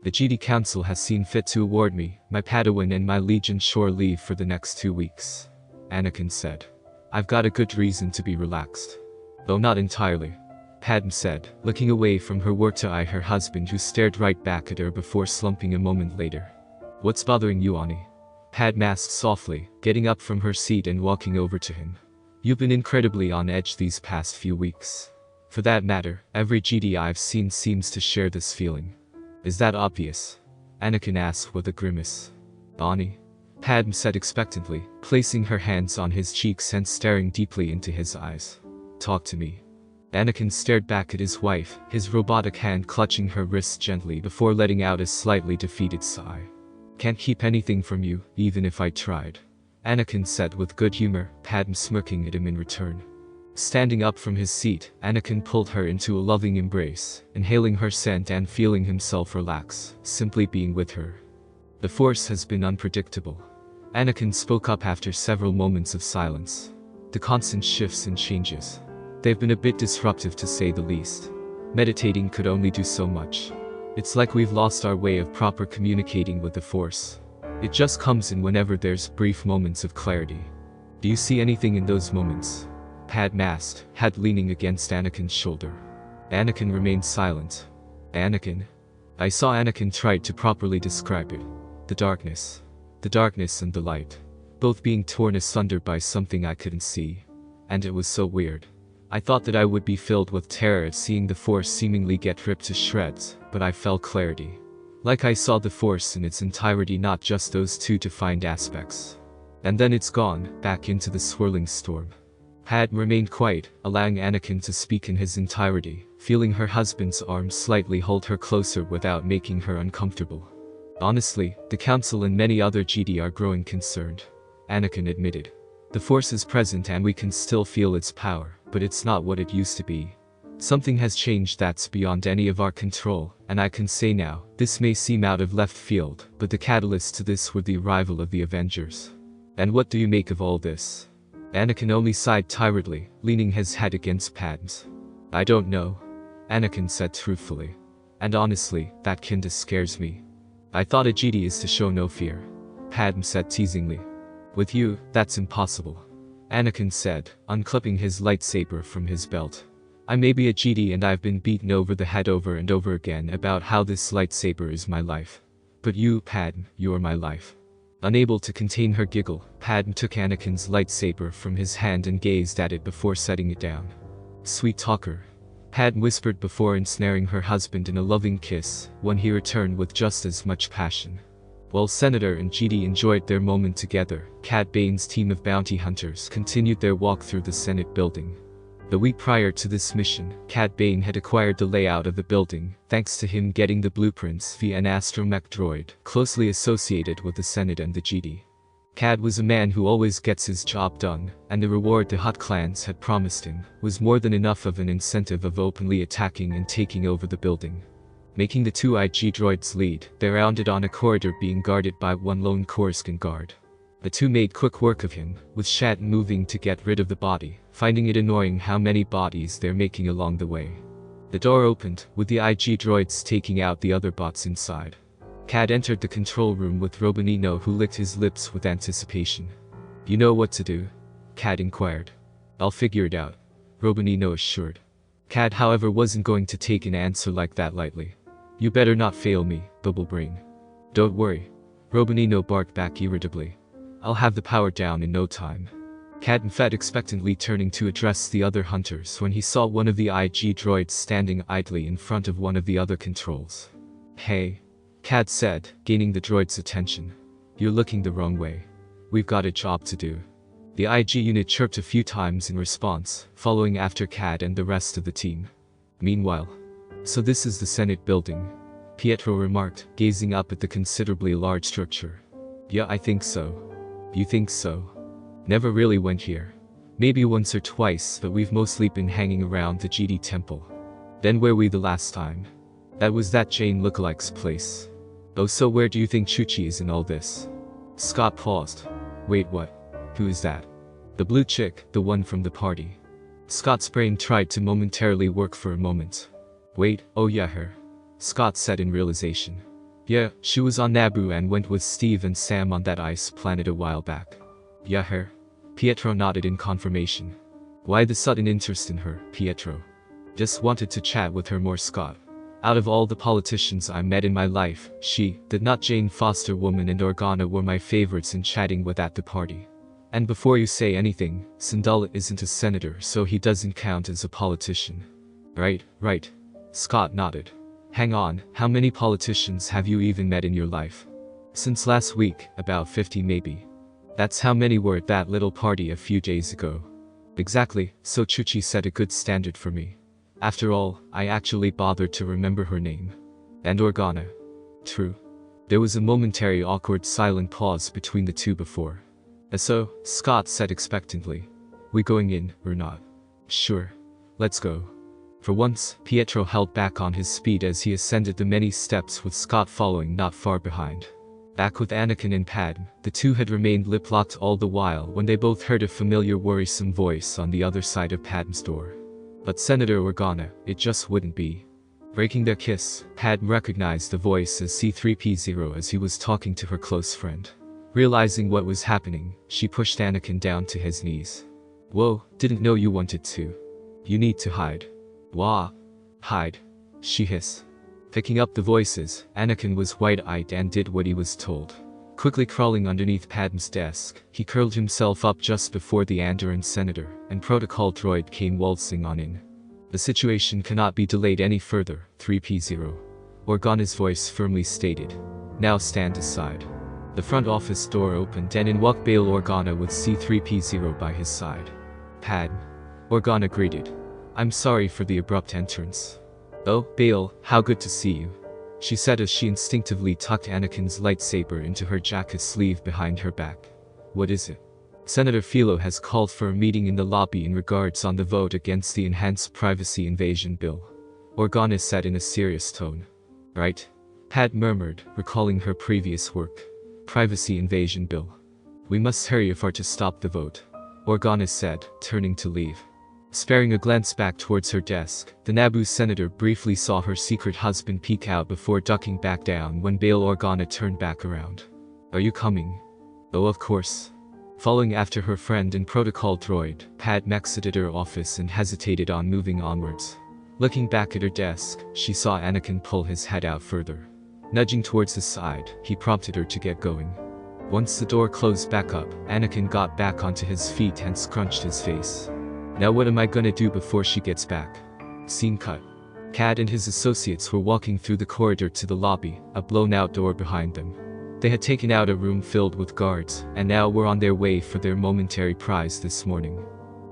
The GD Council has seen fit to award me, my Padawan and my Legion shore leave for the next 2 weeks. Anakin said. I've got a good reason to be relaxed. Though not entirely. Padme said, looking away from her work to eye her husband, who stared right back at her before slumping a moment later. What's bothering you, Ani? Padme asked softly, getting up from her seat and walking over to him. You've been incredibly on edge these past few weeks. For that matter, every GD I've seen seems to share this feeling. Is that obvious? Anakin asked with a grimace. Ani? Padme said expectantly, placing her hands on his cheeks and staring deeply into his eyes. Talk to me. Anakin stared back at his wife, his robotic hand clutching her wrist gently before letting out a slightly defeated sigh. Can't keep anything from you, even if I tried. Anakin said with good humor, Padme smirking at him in return. Standing up from his seat, Anakin pulled her into a loving embrace, inhaling her scent and feeling himself relax, simply being with her. The Force has been unpredictable. Anakin spoke up after several moments of silence. The constant shifts and changes. They've been a bit disruptive to say the least. Meditating could only do so much. It's like we've lost our way of proper communicating with the Force. It just comes in whenever there's brief moments of clarity. Do you see anything in those moments? Padme asked, head leaning against Anakin's shoulder. Anakin remained silent. Anakin? I saw Anakin tried to properly describe it. The darkness and the light. Both being torn asunder by something I couldn't see. And it was so weird. I thought that I would be filled with terror at seeing the Force seemingly get ripped to shreds, but I felt clarity. Like I saw the Force in its entirety, not just those two defined aspects. And then it's gone, back into the swirling storm. Padme remained quiet, allowing Anakin to speak in his entirety, feeling her husband's arm slightly hold her closer without making her uncomfortable. Honestly, the Council and many other GD are growing concerned. Anakin admitted. The Force is present and we can still feel its power, but it's not what it used to be. Something has changed that's beyond any of our control, and I can say now, this may seem out of left field, but the catalyst to this were the arrival of the Avengers. And what do you make of all this? Anakin only sighed tiredly, leaning his head against Padme's. I don't know. Anakin said truthfully. And honestly, that kinda scares me. I thought a GD is to show no fear. Padme said teasingly. With you, that's impossible. Anakin said, unclipping his lightsaber from his belt. I may be a GD and I've been beaten over the head over and over again about how this lightsaber is my life. But you, Padme, you're my life. Unable to contain her giggle, Padme took Anakin's lightsaber from his hand and gazed at it before setting it down. Sweet talker. Padme whispered before ensnaring her husband in a loving kiss, one he returned with just as much passion. While Senator and GD enjoyed their moment together, Cad Bane's team of bounty hunters continued their walk through the Senate building. The week prior to this mission, Cad Bane had acquired the layout of the building, thanks to him getting the blueprints via an astromech droid, closely associated with the Senate and the GD. Cad was a man who always gets his job done, and the reward the Hutt clans had promised him was more than enough of an incentive of openly attacking and taking over the building. Making the two IG droids lead, they rounded on a corridor being guarded by one lone Coruscant guard. The two made quick work of him, with Shat moving to get rid of the body, finding it annoying how many bodies they're making along the way. The door opened, with the IG droids taking out the other bots inside. Cad entered the control room with Robinino, who licked his lips with anticipation. You know what to do? Cad inquired. I'll figure it out, Robinino assured. Cad, however, wasn't going to take an answer like that lightly. You better not fail me, Bubble Brain. Don't worry, Robinino barked back irritably. I'll have the power down in no time. Cad fed expectantly, turning to address the other hunters when he saw one of the IG droids standing idly in front of one of the other controls. Hey, Cad said, gaining the droid's attention. You're looking the wrong way. We've got a job to do. The IG unit chirped a few times in response, following after Cad and the rest of the team. Meanwhile, so this is the Senate building, Pietro remarked, gazing up at the considerably large structure. Yeah, I think so. You think so? Never really went here. Maybe once or twice, but we've mostly been hanging around the GD temple. Then where we the last time? That was that Jane lookalike's place. Oh, so where do you think Chuchi is in all this? Scott paused. Wait, what? Who is that? The blue chick, the one from the party. Scott's brain tried to momentarily work for a moment. Wait, oh yeah, her. Scott said in realization. Yeah, she was on Naboo and went with Steve and Sam on that ice planet a while back. Yeah, her. Pietro nodded in confirmation. Why the sudden interest in her, Pietro? Just wanted to chat with her more, Scott. Out of all the politicians I met in my life, she, the not Jane Foster woman, and Organa were my favorites in chatting with at the party. And before you say anything, Syndulla isn't a senator, so he doesn't count as a politician. Right. Scott nodded. Hang on, how many politicians have you even met in your life? Since last week, about 50 maybe. That's how many were at that little party a few days ago. Exactly, so Chuchi set a good standard for me. After all, I actually bothered to remember her name. And Organa. True. There was a momentary awkward silent pause between the two before. So, Scott said expectantly. We going in, or not? Sure. Let's go. For once, Pietro held back on his speed as he ascended the many steps with Scott following not far behind. Back with Anakin and Padme, the two had remained lip-locked all the while when they both heard a familiar worrisome voice on the other side of Padme's door. But Senator Organa, it just wouldn't be. Breaking their kiss, Padme recognized the voice as C-3PO as he was talking to her close friend. Realizing what was happening, she pushed Anakin down to his knees. Whoa, didn't know you wanted to. You need to hide. Wah. Hide. She hissed. Picking up the voices, Anakin was wide-eyed and did what he was told. Quickly crawling underneath Padme's desk, he curled himself up just before the Andoran senator and protocol droid came waltzing on in. The situation cannot be delayed any further, 3P0. Organa's voice firmly stated. Now stand aside. The front office door opened and in walked Bail Organa with C-3PO by his side. Padme. Organa greeted. I'm sorry for the abrupt entrance. Oh, Bail, how good to see you. She said as she instinctively tucked Anakin's lightsaber into her jacket sleeve behind her back. What is it? Senator Philo has called for a meeting in the lobby in regards on the vote against the Enhanced Privacy Invasion Bill. Organa said in a serious tone. Right? Padme murmured, recalling her previous work. Privacy Invasion Bill. We must hurry if are to stop the vote. Organa said, turning to leave. Sparing a glance back towards her desk, the Naboo senator briefly saw her secret husband peek out before ducking back down when Bail Organa turned back around. Are you coming? Oh, of course. Following after her friend and protocol droid, Padme exited her office and hesitated on moving onwards. Looking back at her desk, she saw Anakin pull his head out further. Nudging towards the side, he prompted her to get going. Once the door closed back up, Anakin got back onto his feet and scrunched his face. Now what am I gonna do before she gets back? Scene cut. Cad and his associates were walking through the corridor to the lobby, a blown-out door behind them. They had taken out a room filled with guards, and now were on their way for their momentary prize this morning.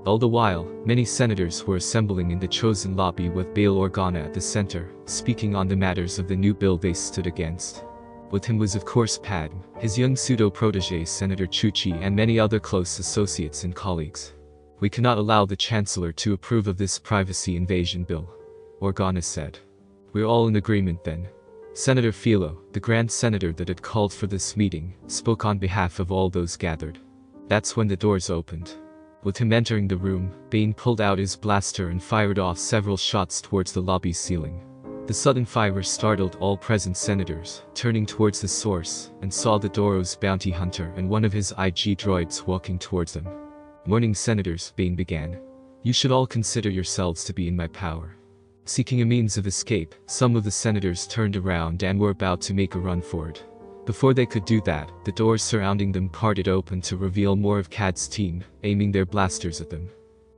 All the while, many senators were assembling in the chosen lobby with Bail Organa at the center, speaking on the matters of the new bill they stood against. With him was of course Padme, his young pseudo-protege Senator Chuchi and many other close associates and colleagues. We cannot allow the Chancellor to approve of this privacy invasion bill, Organa said. We're all in agreement then. Senator Philo, the Grand Senator that had called for this meeting, spoke on behalf of all those gathered. That's when the doors opened. With him entering the room, Bane pulled out his blaster and fired off several shots towards the lobby ceiling. The sudden fire startled all present senators, turning towards the source, and saw the Doro's bounty hunter and one of his IG droids walking towards them. Morning senators, Bane began. You should all consider yourselves to be in my power. Seeking a means of escape, some of the senators turned around and were about to make a run for it. Before they could do that, the doors surrounding them parted open to reveal more of Cad's team, aiming their blasters at them.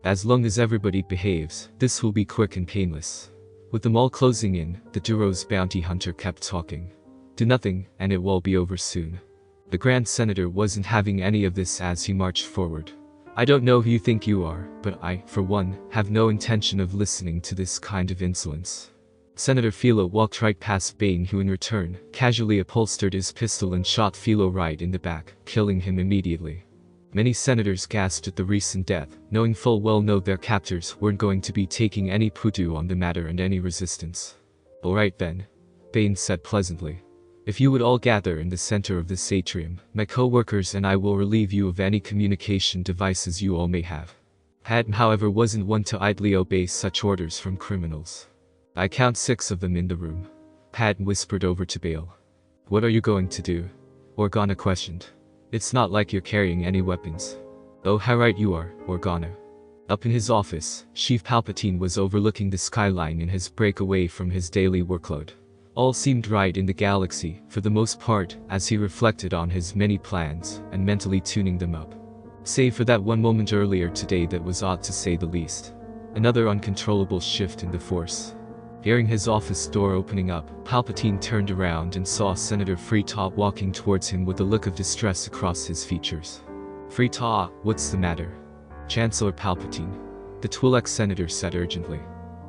As long as everybody behaves, this will be quick and painless. With them all closing in, the Duro's bounty hunter kept talking. Do nothing, and it will be over soon. The Grand Senator wasn't having any of this as he marched forward. I don't know who you think you are, but I, for one, have no intention of listening to this kind of insolence. Senator Philo walked right past Bane, who in return, casually upholstered his pistol and shot Philo right in the back, killing him immediately. Many senators gasped at the recent death, knowing full well their captors weren't going to be taking any putu on the matter and any resistance. Alright then, Bane said pleasantly. If you would all gather in the center of this atrium, my co-workers and I will relieve you of any communication devices you all may have. Padme, however, wasn't one to idly obey such orders from criminals. I count 6 of them in the room. Padme whispered over to Bale. What are you going to do? Organa questioned. It's not like you're carrying any weapons. Oh, how right you are, Organa. Up in his office, Chief Palpatine was overlooking the skyline in his break away from his daily workload. All seemed right in the galaxy, for the most part, as he reflected on his many plans, and mentally tuning them up. Save for that one moment earlier today that was odd to say the least. Another uncontrollable shift in the Force. Hearing his office door opening up, Palpatine turned around and saw Senator Freetop walking towards him with a look of distress across his features. Freetop, what's the matter? Chancellor Palpatine. The Twi'lek senator said urgently.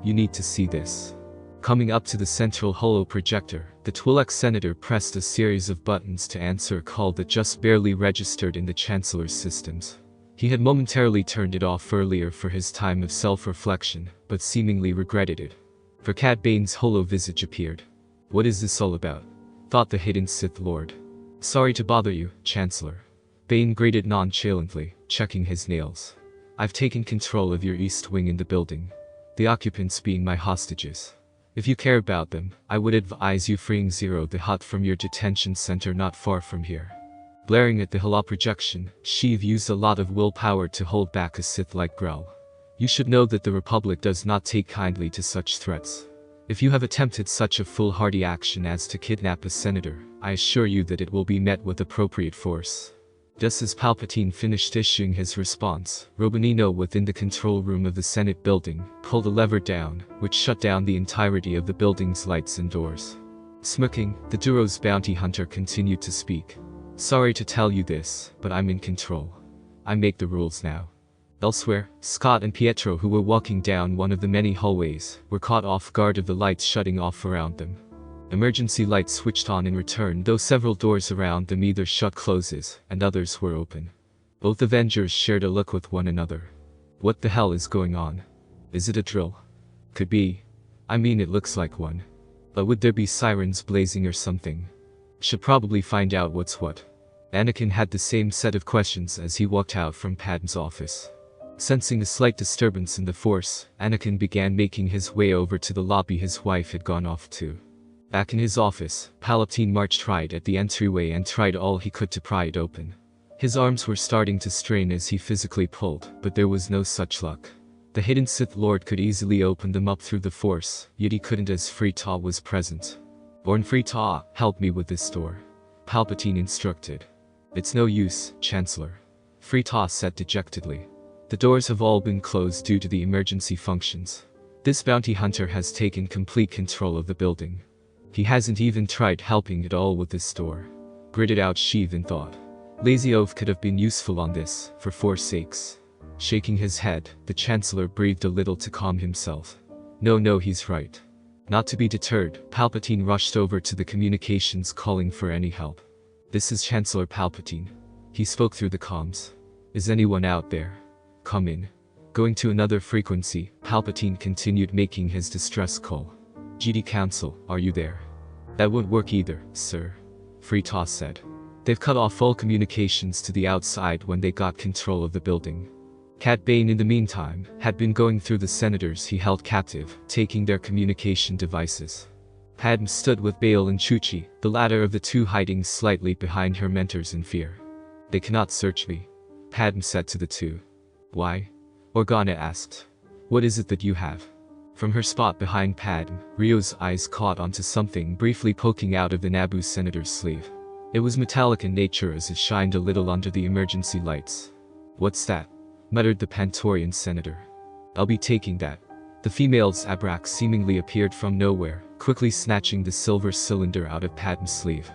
You need to see this. Coming up to the central holo projector, the Twi'lek senator pressed a series of buttons to answer a call that just barely registered in the Chancellor's systems. He had momentarily turned it off earlier for his time of self-reflection, but seemingly regretted it. For Cad Bane's holo visage appeared. What is this all about? Thought the hidden Sith Lord. Sorry to bother you, Chancellor. Bane grated nonchalantly, checking his nails. I've taken control of your east wing in the building. The occupants being my hostages. If you care about them, I would advise you freeing Zero the Hutt from your detention center not far from here. Blaring at the holoprojection, Sheev used a lot of willpower to hold back a Sith-like growl. You should know that the Republic does not take kindly to such threats. If you have attempted such a foolhardy action as to kidnap a senator, I assure you that it will be met with appropriate force. Just as Palpatine finished issuing his response, Robanino within the control room of the Senate building pulled a lever down, which shut down the entirety of the building's lights and doors. Smirking, the Duro's bounty hunter continued to speak. Sorry to tell you this, but I'm in control. I make the rules now. Elsewhere, Scott and Pietro, who were walking down one of the many hallways, were caught off guard of the lights shutting off around them. Emergency lights switched on in return, though several doors around them either shut closes, and others were open. Both Avengers shared a look with one another. What the hell is going on? Is it a drill? Could be. I mean, it looks like one. But would there be sirens blazing or something? Should probably find out what's what. Anakin had the same set of questions as he walked out from Padme's office. Sensing a slight disturbance in the Force, Anakin began making his way over to the lobby his wife had gone off to. Back in his office, Palpatine marched right at the entryway and tried all he could to pry it open. His arms were starting to strain as he physically pulled, but there was no such luck. The hidden Sith Lord could easily open them up through the Force, yet he couldn't as Freeta was present. Born Freeta, help me with this door. Palpatine instructed. It's no use, Chancellor. Freeta said dejectedly. The doors have all been closed due to the emergency functions. This bounty hunter has taken complete control of the building. He hasn't even tried helping at all with this door. Gritted out Sheev in thought. Lazy Oaf could have been useful on this, for Force sakes. Shaking his head, the Chancellor breathed a little to calm himself. No, he's right. Not to be deterred, Palpatine rushed over to the communications calling for any help. This is Chancellor Palpatine. He spoke through the comms. Is anyone out there? Come in. Going to another frequency, Palpatine continued making his distress call. GD Council, are you there? That won't work either, sir. Freeta said. They've cut off all communications to the outside when they got control of the building. Cad Bane, in the meantime, had been going through the senators he held captive, taking their communication devices. Padme stood with Bale and Chuchi, the latter of the two hiding slightly behind her mentors in fear. They cannot search me, Padme said to the two. Why? Organa asked. What is it that you have? From her spot behind Padme, Rio's eyes caught onto something briefly poking out of the Naboo senator's sleeve. It was metallic in nature as it shined a little under the emergency lights. What's that? Muttered the Pantorian senator. I'll be taking that. The female's abrax seemingly appeared from nowhere, quickly snatching the silver cylinder out of Padme's sleeve.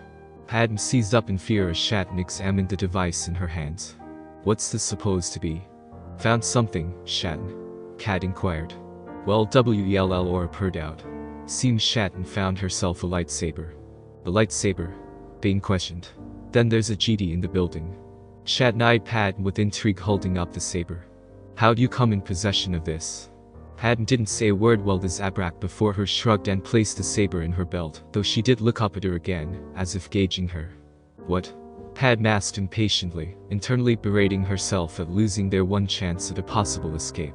Padme seized up in fear as Shatton examined the device in her hands. What's this supposed to be? Found something, Shatton? Kat inquired. Well, Well, Aura purred out. Seems Shatton found herself a lightsaber. A lightsaber? Bane questioned. Then there's a GD in the building. Shatton eyed Padme with intrigue, holding up the saber. How'd you come in possession of this? Padme didn't say a word while the Zabrak before her shrugged and placed the saber in her belt, though she did look up at her again, as if gauging her. What? Padme asked impatiently, internally berating herself at losing their one chance at a possible escape.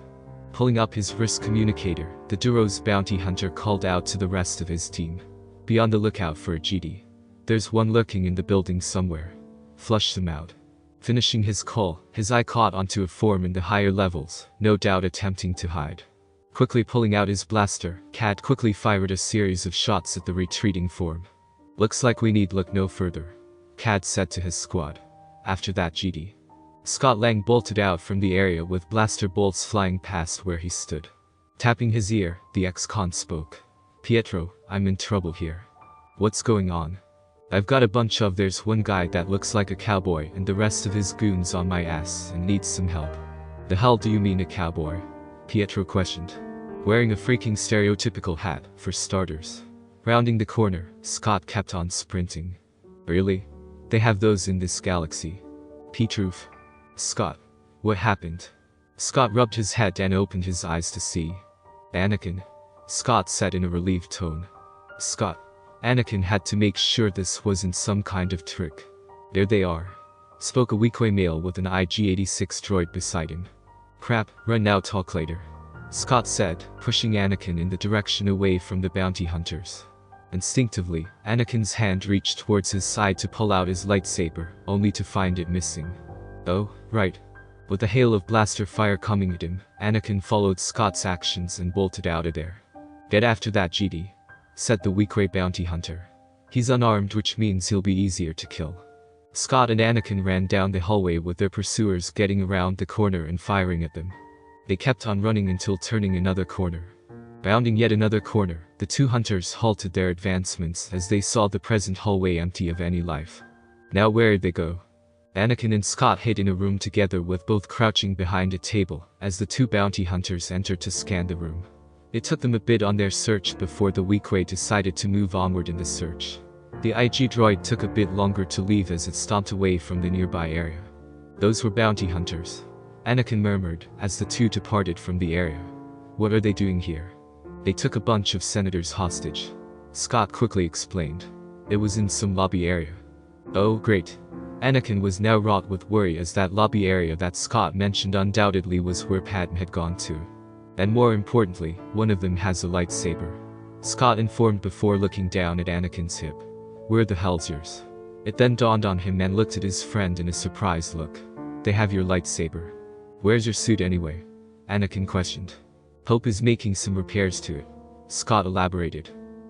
Pulling up his wrist communicator, the Duro's bounty hunter called out to the rest of his team. Be on the lookout for a GD. There's one lurking in the building somewhere. Flush them out. Finishing his call, his eye caught onto a form in the higher levels, no doubt attempting to hide. Quickly pulling out his blaster, Kat quickly fired a series of shots at the retreating form. Looks like we need look no further, Kat said to his squad. After that, GD. Scott Lang bolted out from the area with blaster bolts flying past where he stood. Tapping his ear, the ex-con spoke. Pietro, I'm in trouble here. What's going on? I've got a bunch of there's one guy that looks like a cowboy and the rest of his goons on my ass and needs some help. The hell do you mean a cowboy? Pietro questioned. Wearing a freaking stereotypical hat, for starters. Rounding the corner, Scott kept on sprinting. Really? They have those in this galaxy. P-Truth. Scott. What happened? Scott rubbed his head and opened his eyes to see. Anakin. Scott said in a relieved tone. Scott. Anakin had to make sure this wasn't some kind of trick. There they are. Spoke a Weequay male with an IG-86 droid beside him. Crap, run now, talk later. Scott said, pushing Anakin in the direction away from the bounty hunters. Instinctively, Anakin's hand reached towards his side to pull out his lightsaber, only to find it missing. Oh, right. With a hail of blaster fire coming at him, Anakin followed Scott's actions and bolted out of there. Get after that, GD, said the Weequay bounty hunter. He's unarmed, which means he'll be easier to kill. Scott and Anakin ran down the hallway with their pursuers getting around the corner and firing at them. They kept on running until turning another corner. Bounding yet another corner, the two hunters halted their advancements as they saw the present hallway empty of any life. Now where'd they go? Anakin and Scott hid in a room together, with both crouching behind a table as the two bounty hunters entered to scan the room. It took them a bit on their search before the Weequay decided to move onward in the search. The IG droid took a bit longer to leave as it stomped away from the nearby area. Those were bounty hunters, Anakin murmured as the two departed from the area. What are they doing here? They took a bunch of senators hostage, Scott quickly explained. It was in some lobby area. Oh, great. Anakin was now wrought with worry, as that lobby area that Scott mentioned undoubtedly was where Padme had gone to. And more importantly, one of them has a lightsaber, Scott informed before looking down at Anakin's hip. Where the hell's yours? It then dawned on him and looked at his friend in a surprised look. They have your lightsaber. Where's your suit anyway? Anakin questioned. Pope is making some repairs to it, Scott elaborated.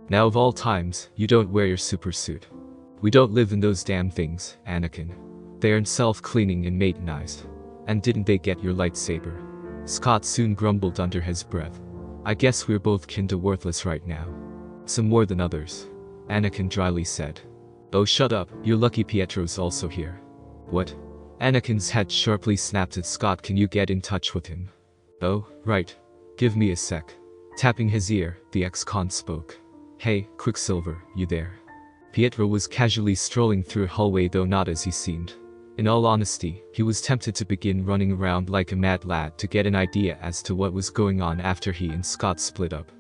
Now of all times, you don't wear your super suit. We don't live in those damn things, Anakin. They aren't self-cleaning and maintenance. And didn't they get your lightsaber? Scott soon grumbled under his breath. I guess we're both kinda worthless right now. Some more than others, Anakin dryly said. Oh, shut up, you're lucky Pietro's also here. What? Anakin's head sharply snapped at Scott. Can you get in touch with him? Oh, right. Give me a sec. Tapping his ear, the ex-con spoke. Hey, Quicksilver, you there? Pietro was casually strolling through a hallway, though not as he seemed. In all honesty, he was tempted to begin running around like a mad lad to get an idea as to what was going on after he and Scott split up.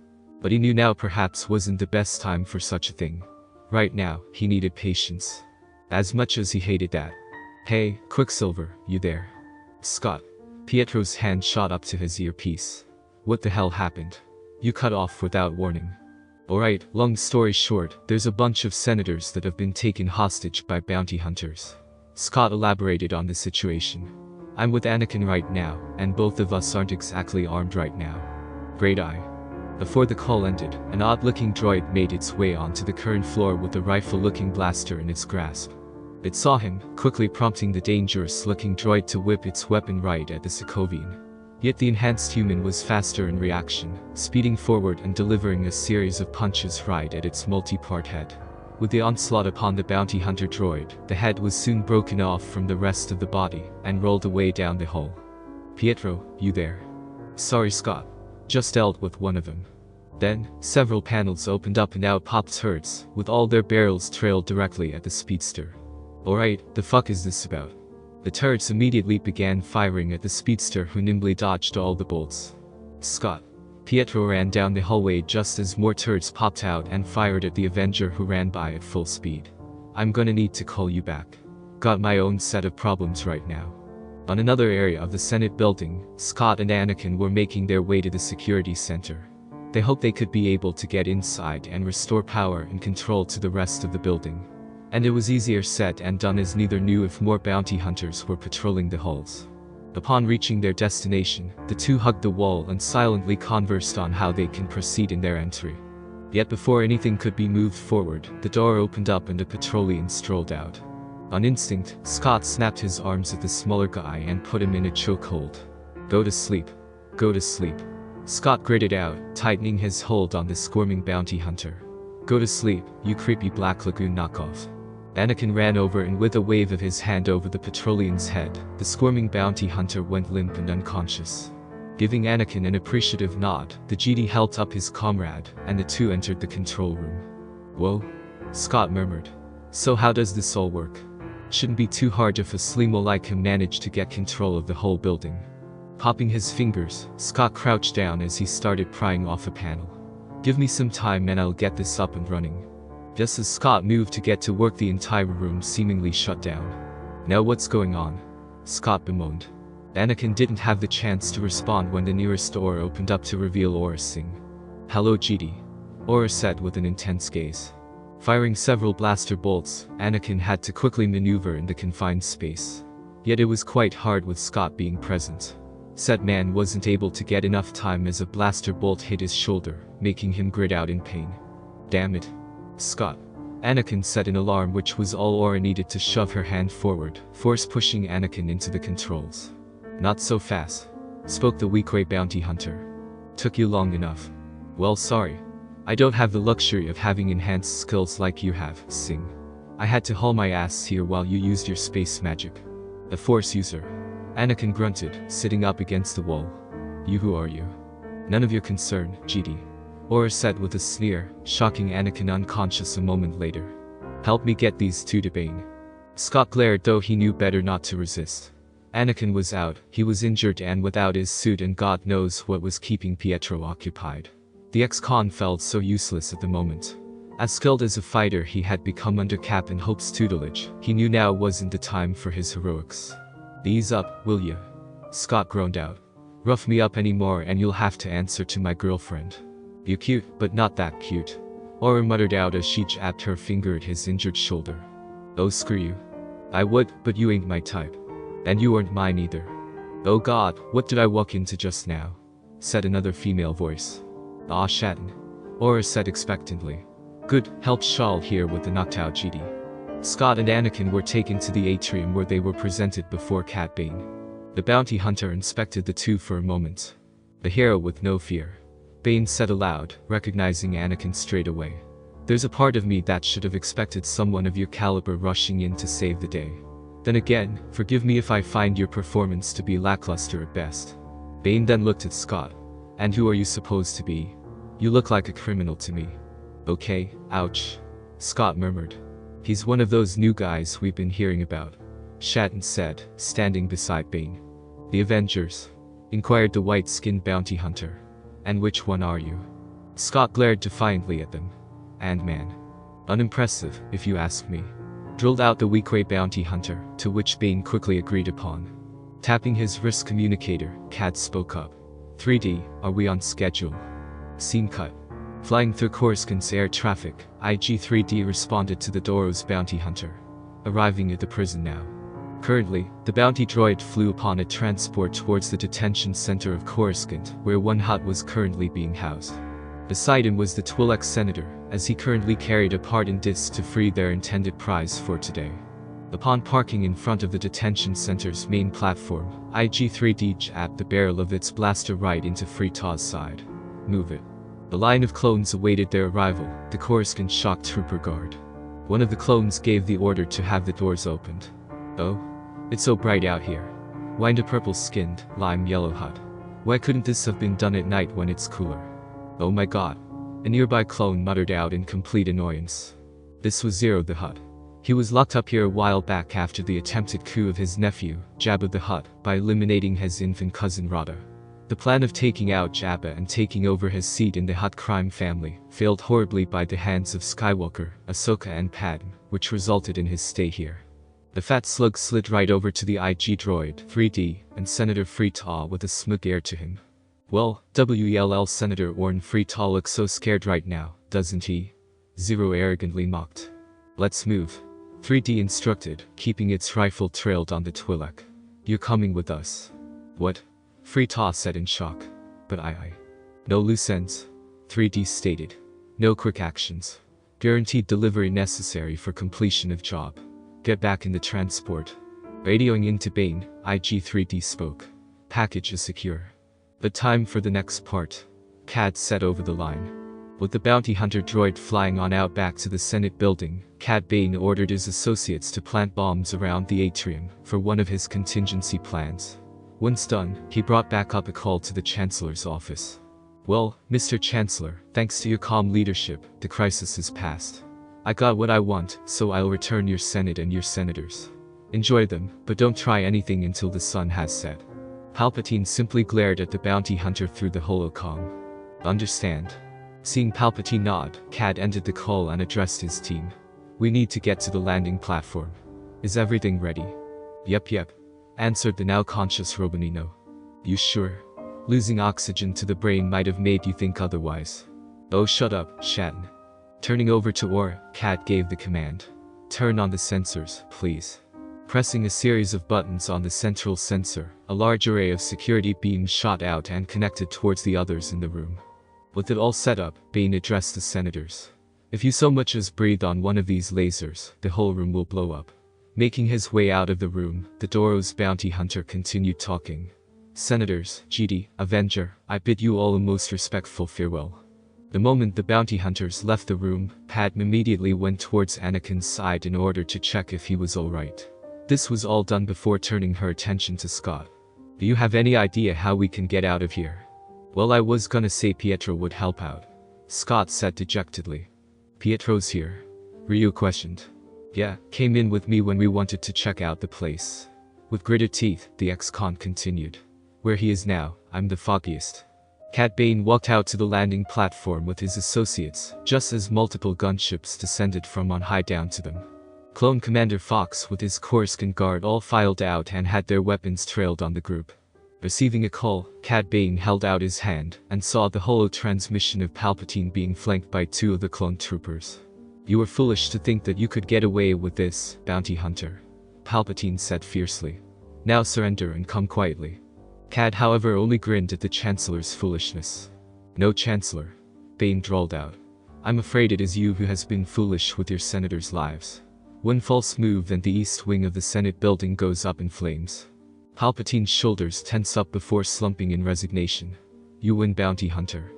But he knew now perhaps wasn't the best time for such a thing. Right now, he needed patience. As much as he hated that. Hey, Quicksilver, you there? Scott. Pietro's hand shot up to his earpiece. What the hell happened? You cut off without warning. Alright, long story short, there's a bunch of senators that have been taken hostage by bounty hunters. Scott elaborated on the situation. I'm with Anakin right now, and both of us aren't exactly armed right now. Great eye. Before the call ended, an odd-looking droid made its way onto the current floor with a rifle-looking blaster in its grasp. It saw him, quickly prompting the dangerous-looking droid to whip its weapon right at the Sokovian. Yet the enhanced human was faster in reaction, speeding forward and delivering a series of punches right at its multi-part head. With the onslaught upon the bounty hunter droid, the head was soon broken off from the rest of the body and rolled away down the hole. Pietro, you there? Sorry Scott. Just dealt with one of them. Then, several panels opened up and out popped turrets, with all their barrels trailed directly at the speedster. Alright, the fuck is this about? The turrets immediately began firing at the speedster, who nimbly dodged all the bolts. Scott. Pietro ran down the hallway just as more turrets popped out and fired at the Avenger, who ran by at full speed. I'm gonna need to call you back. Got my own set of problems right now. On another area of the Senate building, Scott and Anakin were making their way to the security center. They hoped they could be able to get inside and restore power and control to the rest of the building. And it was easier said than done, as neither knew if more bounty hunters were patrolling the halls. Upon reaching their destination, the two hugged the wall and silently conversed on how they can proceed in their entry. Yet before anything could be moved forward, the door opened up and a patrolman strolled out. On instinct, Scott snapped his arms at the smaller guy and put him in a chokehold. Go to sleep. Go to sleep. Scott gritted out, tightening his hold on the squirming bounty hunter. Go to sleep, you creepy Black Lagoon knockoff. Anakin ran over and with a wave of his hand over the patrolman's head, the squirming bounty hunter went limp and unconscious. Giving Anakin an appreciative nod, the GD helped up his comrade, and the two entered the control room. Whoa? Scott murmured. So how does this all work? Shouldn't be too hard if a Slimo like him managed to get control of the whole building. Popping his fingers, Scott crouched down as he started prying off a panel. Give me some time and I'll get this up and running. Just as Scott moved to get to work, the entire room seemingly shut down. Now what's going on? Scott bemoaned. Anakin didn't have the chance to respond when the nearest door opened up to reveal Aura Singh. Hello GD. Aura said with an intense gaze. Firing several blaster bolts, Anakin had to quickly maneuver in the confined space. Yet it was quite hard with Scott being present. Said man wasn't able to get enough time as a blaster bolt hit his shoulder, making him grit out in pain. Damn it. Scott. Anakin set an alarm, which was all Aura needed to shove her hand forward, force pushing Anakin into the controls. Not so fast, spoke the weak-ray bounty hunter. Took you long enough. Well, sorry. I don't have the luxury of having enhanced skills like you have, Singh. I had to haul my ass here while you used your space magic. A Force user. Anakin grunted, sitting up against the wall. You, who are you? None of your concern, GD. Aura said with a sneer, shocking Anakin unconscious a moment later. Help me get these two to Bane. Scott glared, though he knew better not to resist. Anakin was out, he was injured and without his suit, and God knows what was keeping Pietro occupied. The ex-con felt so useless at the moment. As skilled as a fighter he had become under Captain Hope's tutelage, he knew now wasn't the time for his heroics. Ease up, will you? Scott groaned out. Rough me up anymore and you'll have to answer to my girlfriend. You cute, but not that cute. Aura muttered out as she jabbed her finger at his injured shoulder. Oh screw you. I would, but you ain't my type. And you aren't mine either. Oh god, what did I walk into just now? Said another female voice. Ah Shatton. Aura said expectantly. Good, help Shawl here with the knocked out GD. Scott and Anakin were taken to the atrium where they were presented before Cat Bane. The bounty hunter inspected the two for a moment. The hero with no fear. Bane said aloud, recognizing Anakin straight away. There's a part of me that should have expected someone of your caliber rushing in to save the day. Then again, forgive me if I find your performance to be lackluster at best. Bane then looked at Scott. And who are you supposed to be? You look like a criminal to me. Okay, ouch. Scott murmured. He's one of those new guys we've been hearing about, Shatton said, standing beside Bane. The Avengers? Inquired the white-skinned bounty hunter. And which one are you? Scott glared defiantly at them. Ant-Man. Unimpressive, if you ask me. Drilled out the weak-ray bounty hunter, to which Bane quickly agreed upon. Tapping his wrist communicator, Cat spoke up. 3D, are we on schedule? Scene cut. Flying through Coruscant's air traffic, IG-3D responded to the Doro's bounty hunter. Arriving at the prison now. Currently, the bounty droid flew upon a transport towards the detention center of Coruscant, where one hut was currently being housed. Beside him was the Twi'lek senator, as he currently carried a pardon disc to free their intended prize for today. Upon parking in front of the detention center's main platform, IG-3D jabbed the barrel of its blaster right into Freetaw's side. Move it. A line of clones awaited their arrival, the Coruscant shock trooper guard. One of the clones gave the order to have the doors opened. Oh? It's so bright out here. Wind a purple-skinned, lime-yellow hut. Why couldn't this have been done at night when it's cooler? Oh my god. A nearby clone muttered out in complete annoyance. This was Zero the Hutt. He was locked up here a while back after the attempted coup of his nephew, Jabba the Hutt, by eliminating his infant cousin Rada. The plan of taking out Jabba and taking over his seat in the Hutt crime family failed horribly by the hands of Skywalker, Ahsoka and Padme, which resulted in his stay here. The fat slug slid right over to the IG droid, 3D, and Senator Freetaw with a smug air to him. Well, WELL Senator Orn Freetaw looks so scared right now, doesn't he? Zero arrogantly mocked. Let's move. 3D instructed, keeping its rifle trailed on the Twi'lek. You're coming with us. What? Freetaw said in shock. But I. No loose ends. 3D stated. No quick actions. Guaranteed delivery necessary for completion of job. Get back in the transport. Radioing into Bane, IG-3D spoke. Package is secure. The time for the next part. Cad said over the line. With the bounty hunter droid flying on out back to the Senate building, Cad Bane ordered his associates to plant bombs around the atrium for one of his contingency plans. Once done, he brought back up a call to the Chancellor's office. Well, Mr. Chancellor, thanks to your calm leadership, the crisis is past. I got what I want, so I'll return your Senate and your senators. Enjoy them, but don't try anything until the sun has set. Palpatine simply glared at the bounty hunter through the holocom. Understand. Seeing Palpatine nod, Cad ended the call and addressed his team. We need to get to the landing platform. Is everything ready? Yep, answered the now conscious Robanino. You sure? Losing oxygen to the brain might have made you think otherwise. Oh shut up, Shatton. Turning over to Aura, Cad gave the command. Turn on the sensors, please. Pressing a series of buttons on the central sensor, a large array of security beams shot out and connected towards the others in the room. With it all set up, Bane addressed the senators. If you so much as breathe on one of these lasers, the whole room will blow up. Making his way out of the room, the Doro's bounty hunter continued talking. Senators, GD, Avenger, I bid you all a most respectful farewell. The moment the bounty hunters left the room, Padme immediately went towards Anakin's side in order to check if he was alright. This was all done before turning her attention to Scott. Do you have any idea how we can get out of here? Well, I was gonna say Pietro would help out. Scott said dejectedly. Pietro's here? Ryu questioned. Yeah, came in with me when we wanted to check out the place. With gritted teeth, the ex-con continued. Where he is now, I'm the foggiest. Cad Bane walked out to the landing platform with his associates, just as multiple gunships descended from on high down to them. Clone Commander Fox with his Coruscant guard all filed out and had their weapons trailed on the group. Receiving a call, Cad Bane held out his hand and saw the holo transmission of Palpatine being flanked by two of the clone troopers. You were foolish to think that you could get away with this, bounty hunter. Palpatine said fiercely. Now surrender and come quietly. Cad however only grinned at the Chancellor's foolishness. No Chancellor. Bane drawled out. I'm afraid it is you who has been foolish with your senators' lives. One false move and the east wing of the Senate building goes up in flames. Palpatine's shoulders tense up before slumping in resignation. You win, bounty hunter.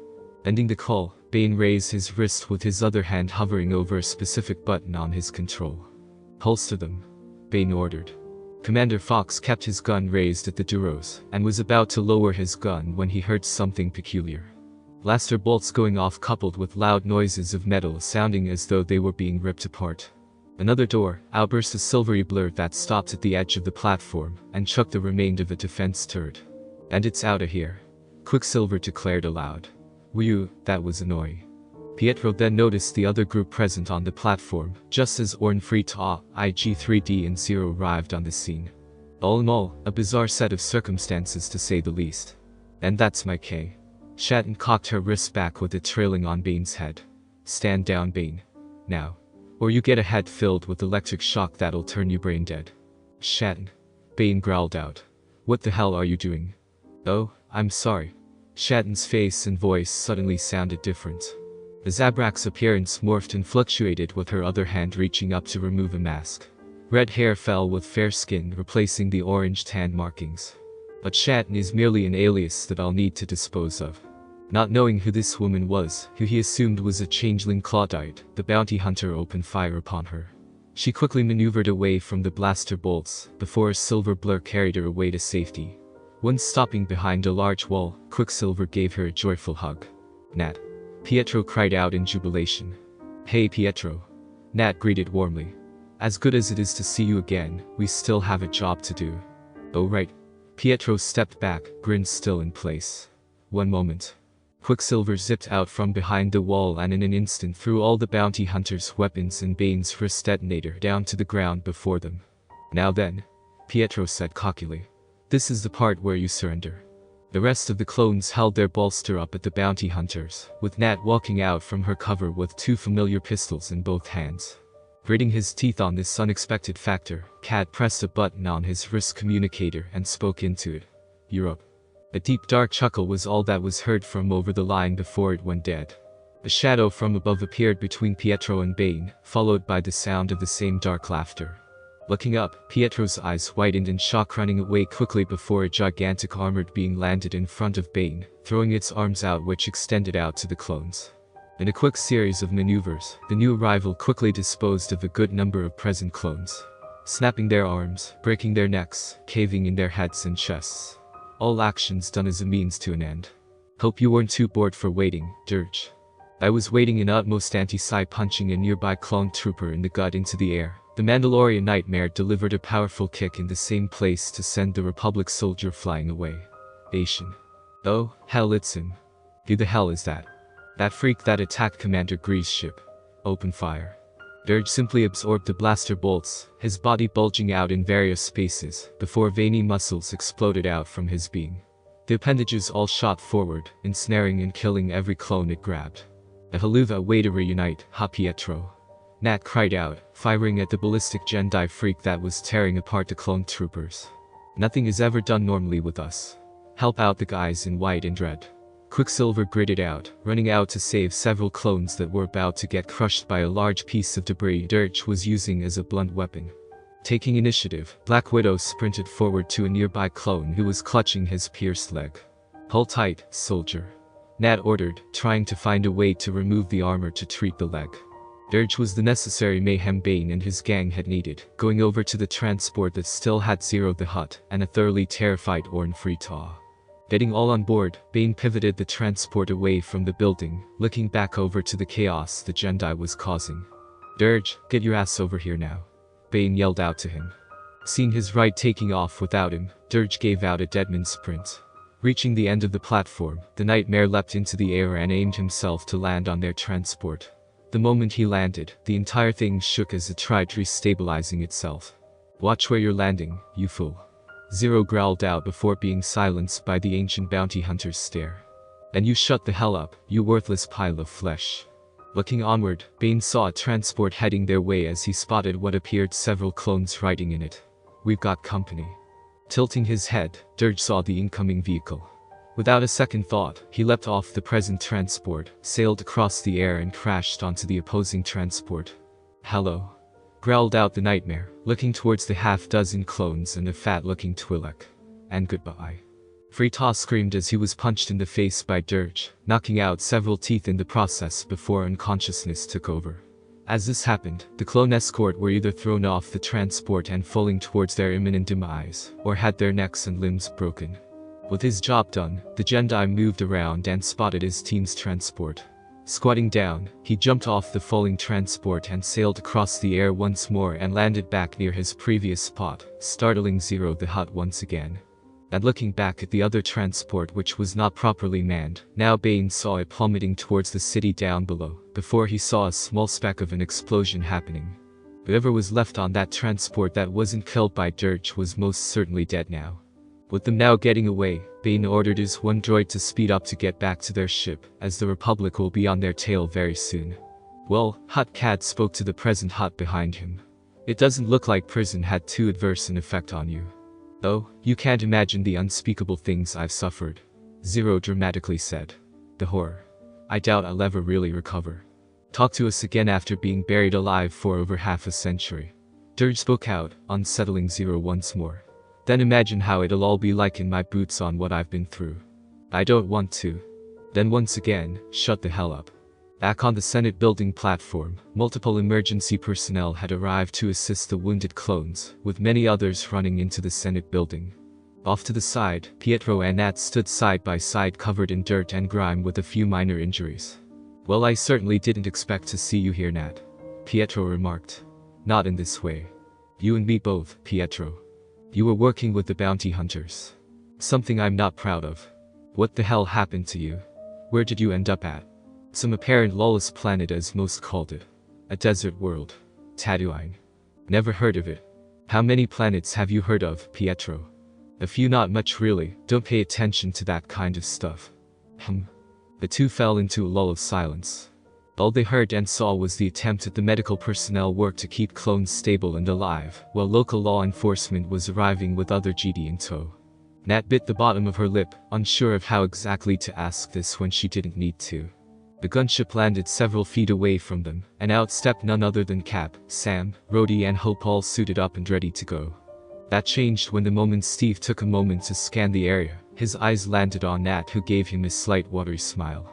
Ending the call, Bane raised his wrist with his other hand hovering over a specific button on his control. Holster them, Bane ordered. Commander Fox kept his gun raised at the Duros and was about to lower his gun when he heard something peculiar. Blaster bolts going off coupled with loud noises of metal sounding as though they were being ripped apart. Another door, outburst a silvery blur that stopped at the edge of the platform and chucked the remainder of a defense turret. And it's outta here. Quicksilver declared aloud. Whew, that was annoying. Pietro then noticed the other group present on the platform, just as Orn Freetaw, IG-3D and Zero arrived on the scene. All in all, a bizarre set of circumstances to say the least. And that's my K. Shatton cocked her wrist back with it trailing on Bane's head. Stand down, Bane. Now. Or you get a head filled with electric shock that'll turn you brain dead. Shatton. Bane growled out. What the hell are you doing? Oh, I'm sorry. Shatton's face and voice suddenly sounded different. The Zabrak's appearance morphed and fluctuated with her other hand reaching up to remove a mask. Red hair fell with fair skin replacing the orange tan markings. But Shatton is merely an alias that I'll need to dispose of. Not knowing who this woman was, who he assumed was a changeling Claudite, the bounty hunter opened fire upon her. She quickly maneuvered away from the blaster bolts before a silver blur carried her away to safety. Once stopping behind a large wall, Quicksilver gave her a joyful hug. "Nat," Pietro cried out in jubilation. "Hey Pietro," Nat greeted warmly. "As good as it is to see you again, we still have a job to do." "Oh right." Pietro stepped back, grin still in place. One moment. Quicksilver zipped out from behind the wall and in an instant threw all the bounty hunters' weapons and Bane's wrist detonator down to the ground before them. "Now then," Pietro said cockily. "This is the part where you surrender." The rest of the clones held their bolster up at the bounty hunters, with Nat walking out from her cover with two familiar pistols in both hands. Gritting his teeth on this unexpected factor, Cad pressed a button on his wrist communicator and spoke into it. "You're up." A deep dark chuckle was all that was heard from over the line before it went dead. A shadow from above appeared between Pietro and Bane, followed by the sound of the same dark laughter. Looking up, Pietro's eyes widened in shock, running away quickly before a gigantic armored being landed in front of Bane, throwing its arms out which extended out to the clones. In a quick series of maneuvers, the new arrival quickly disposed of a good number of present clones, snapping their arms, breaking their necks, caving in their heads and chests. All actions done as a means to an end. "Hope you weren't too bored for waiting, Dirge." I was waiting in utmost anti-psy, punching a nearby clone trooper in the gut into the air. The Mandalorian nightmare delivered a powerful kick in the same place to send the Republic soldier flying away. Asian. "Oh, hell, it's him." "Who the hell is that?" "That freak that attacked Commander Greaves' ship." "Open fire." Dirge simply absorbed the blaster bolts, his body bulging out in various spaces, before veiny muscles exploded out from his being. The appendages all shot forward, ensnaring and killing every clone it grabbed. "A haluva way to reunite, ha Pietro," Nat cried out, firing at the ballistic Jedi freak that was tearing apart the clone troopers. "Nothing is ever done normally with us. Help out the guys in white and red." Quicksilver gritted out, running out to save several clones that were about to get crushed by a large piece of debris Dirge was using as a blunt weapon. Taking initiative, Black Widow sprinted forward to a nearby clone who was clutching his pierced leg. "Hold tight, soldier," Nat ordered, trying to find a way to remove the armor to treat the leg. Dirge was the necessary mayhem Bane and his gang had needed, going over to the transport that still had Zero the Hutt and a thoroughly terrified Orn Freetaw. Getting all on board, Bane pivoted the transport away from the building, looking back over to the chaos the Jedi was causing. "Dirge, get your ass over here now," Bane yelled out to him. Seeing his ride taking off without him, Dirge gave out a deadman sprint. Reaching the end of the platform, the Nightmare leapt into the air and aimed himself to land on their transport. The moment he landed, the entire thing shook as it tried restabilizing itself. "Watch where you're landing, you fool," Zero growled out before being silenced by the ancient bounty hunter's stare. "And you shut the hell up, you worthless pile of flesh." Looking onward, Bane saw a transport heading their way as he spotted what appeared several clones riding in it. "We've got company." Tilting his head, Dirge saw the incoming vehicle. Without a second thought, he leapt off the present transport, sailed across the air and crashed onto the opposing transport. "Hello," growled out the Nightmare, looking towards the half-dozen clones and a fat-looking Twi'lek. "And goodbye." Freetaw screamed as he was punched in the face by Dirge, knocking out several teeth in the process before unconsciousness took over. As this happened, the clone escort were either thrown off the transport and falling towards their imminent demise, or had their necks and limbs broken. With his job done, the Jedi moved around and spotted his team's transport. Squatting down, he jumped off the falling transport and sailed across the air once more and landed back near his previous spot, startling Zero the Hutt once again. And looking back at the other transport which was not properly manned, now Bane saw it plummeting towards the city down below, before he saw a small speck of an explosion happening. Whoever was left on that transport that wasn't killed by Dirge was most certainly dead now. With them now getting away, Bane ordered his one droid to speed up to get back to their ship, as the Republic will be on their tail very soon. "Well," Hutt Cat spoke to the present Hutt behind him. "It doesn't look like prison had too adverse an effect on you. Oh, you can't imagine the unspeakable things I've suffered," Zero dramatically said. "The horror. I doubt I'll ever really recover. Talk to us again after being buried alive for over half a century." Dirge spoke out, unsettling Zero once more. "Then imagine how it'll all be like in my boots on what I've been through." "I don't want to." "Then once again, shut the hell up." Back on the Senate building platform, multiple emergency personnel had arrived to assist the wounded clones, with many others running into the Senate building. Off to the side, Pietro and Nat stood side by side covered in dirt and grime with a few minor injuries. "Well, I certainly didn't expect to see you here, Nat," Pietro remarked. "Not in this way. You and me both, Pietro. You were working with the bounty hunters. Something I'm not proud of. What the hell happened to you? Where did you end up at?" "Some apparent lawless planet, as most called it. A desert world. Tatooine. Never heard of it." "How many planets have you heard of, Pietro?" "A few, not much really. Don't pay attention to that kind of stuff." The two fell into a lull of silence. All they heard and saw was the attempt at the medical personnel work to keep clones stable and alive, while local law enforcement was arriving with other GD in tow. Nat bit the bottom of her lip, unsure of how exactly to ask this when she didn't need to. The gunship landed several feet away from them, and out stepped none other than Cap, Sam, Rhodey and Hope, all suited up and ready to go. That changed when the moment Steve took a moment to scan the area. His eyes landed on Nat, who gave him a slight watery smile.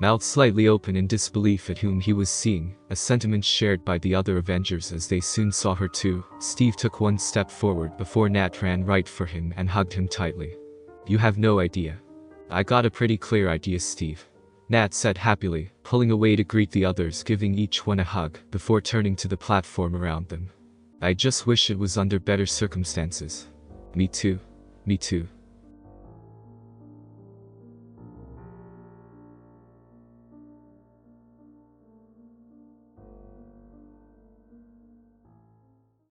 Mouth slightly open in disbelief at whom he was seeing, a sentiment shared by the other Avengers as they soon saw her too. Steve took one step forward before Nat ran right for him and hugged him tightly. "You have no idea." "I got a pretty clear idea, Steve," Nat said happily, pulling away to greet the others, giving each one a hug, before turning to the platform around them. "I just wish it was under better circumstances." Me too.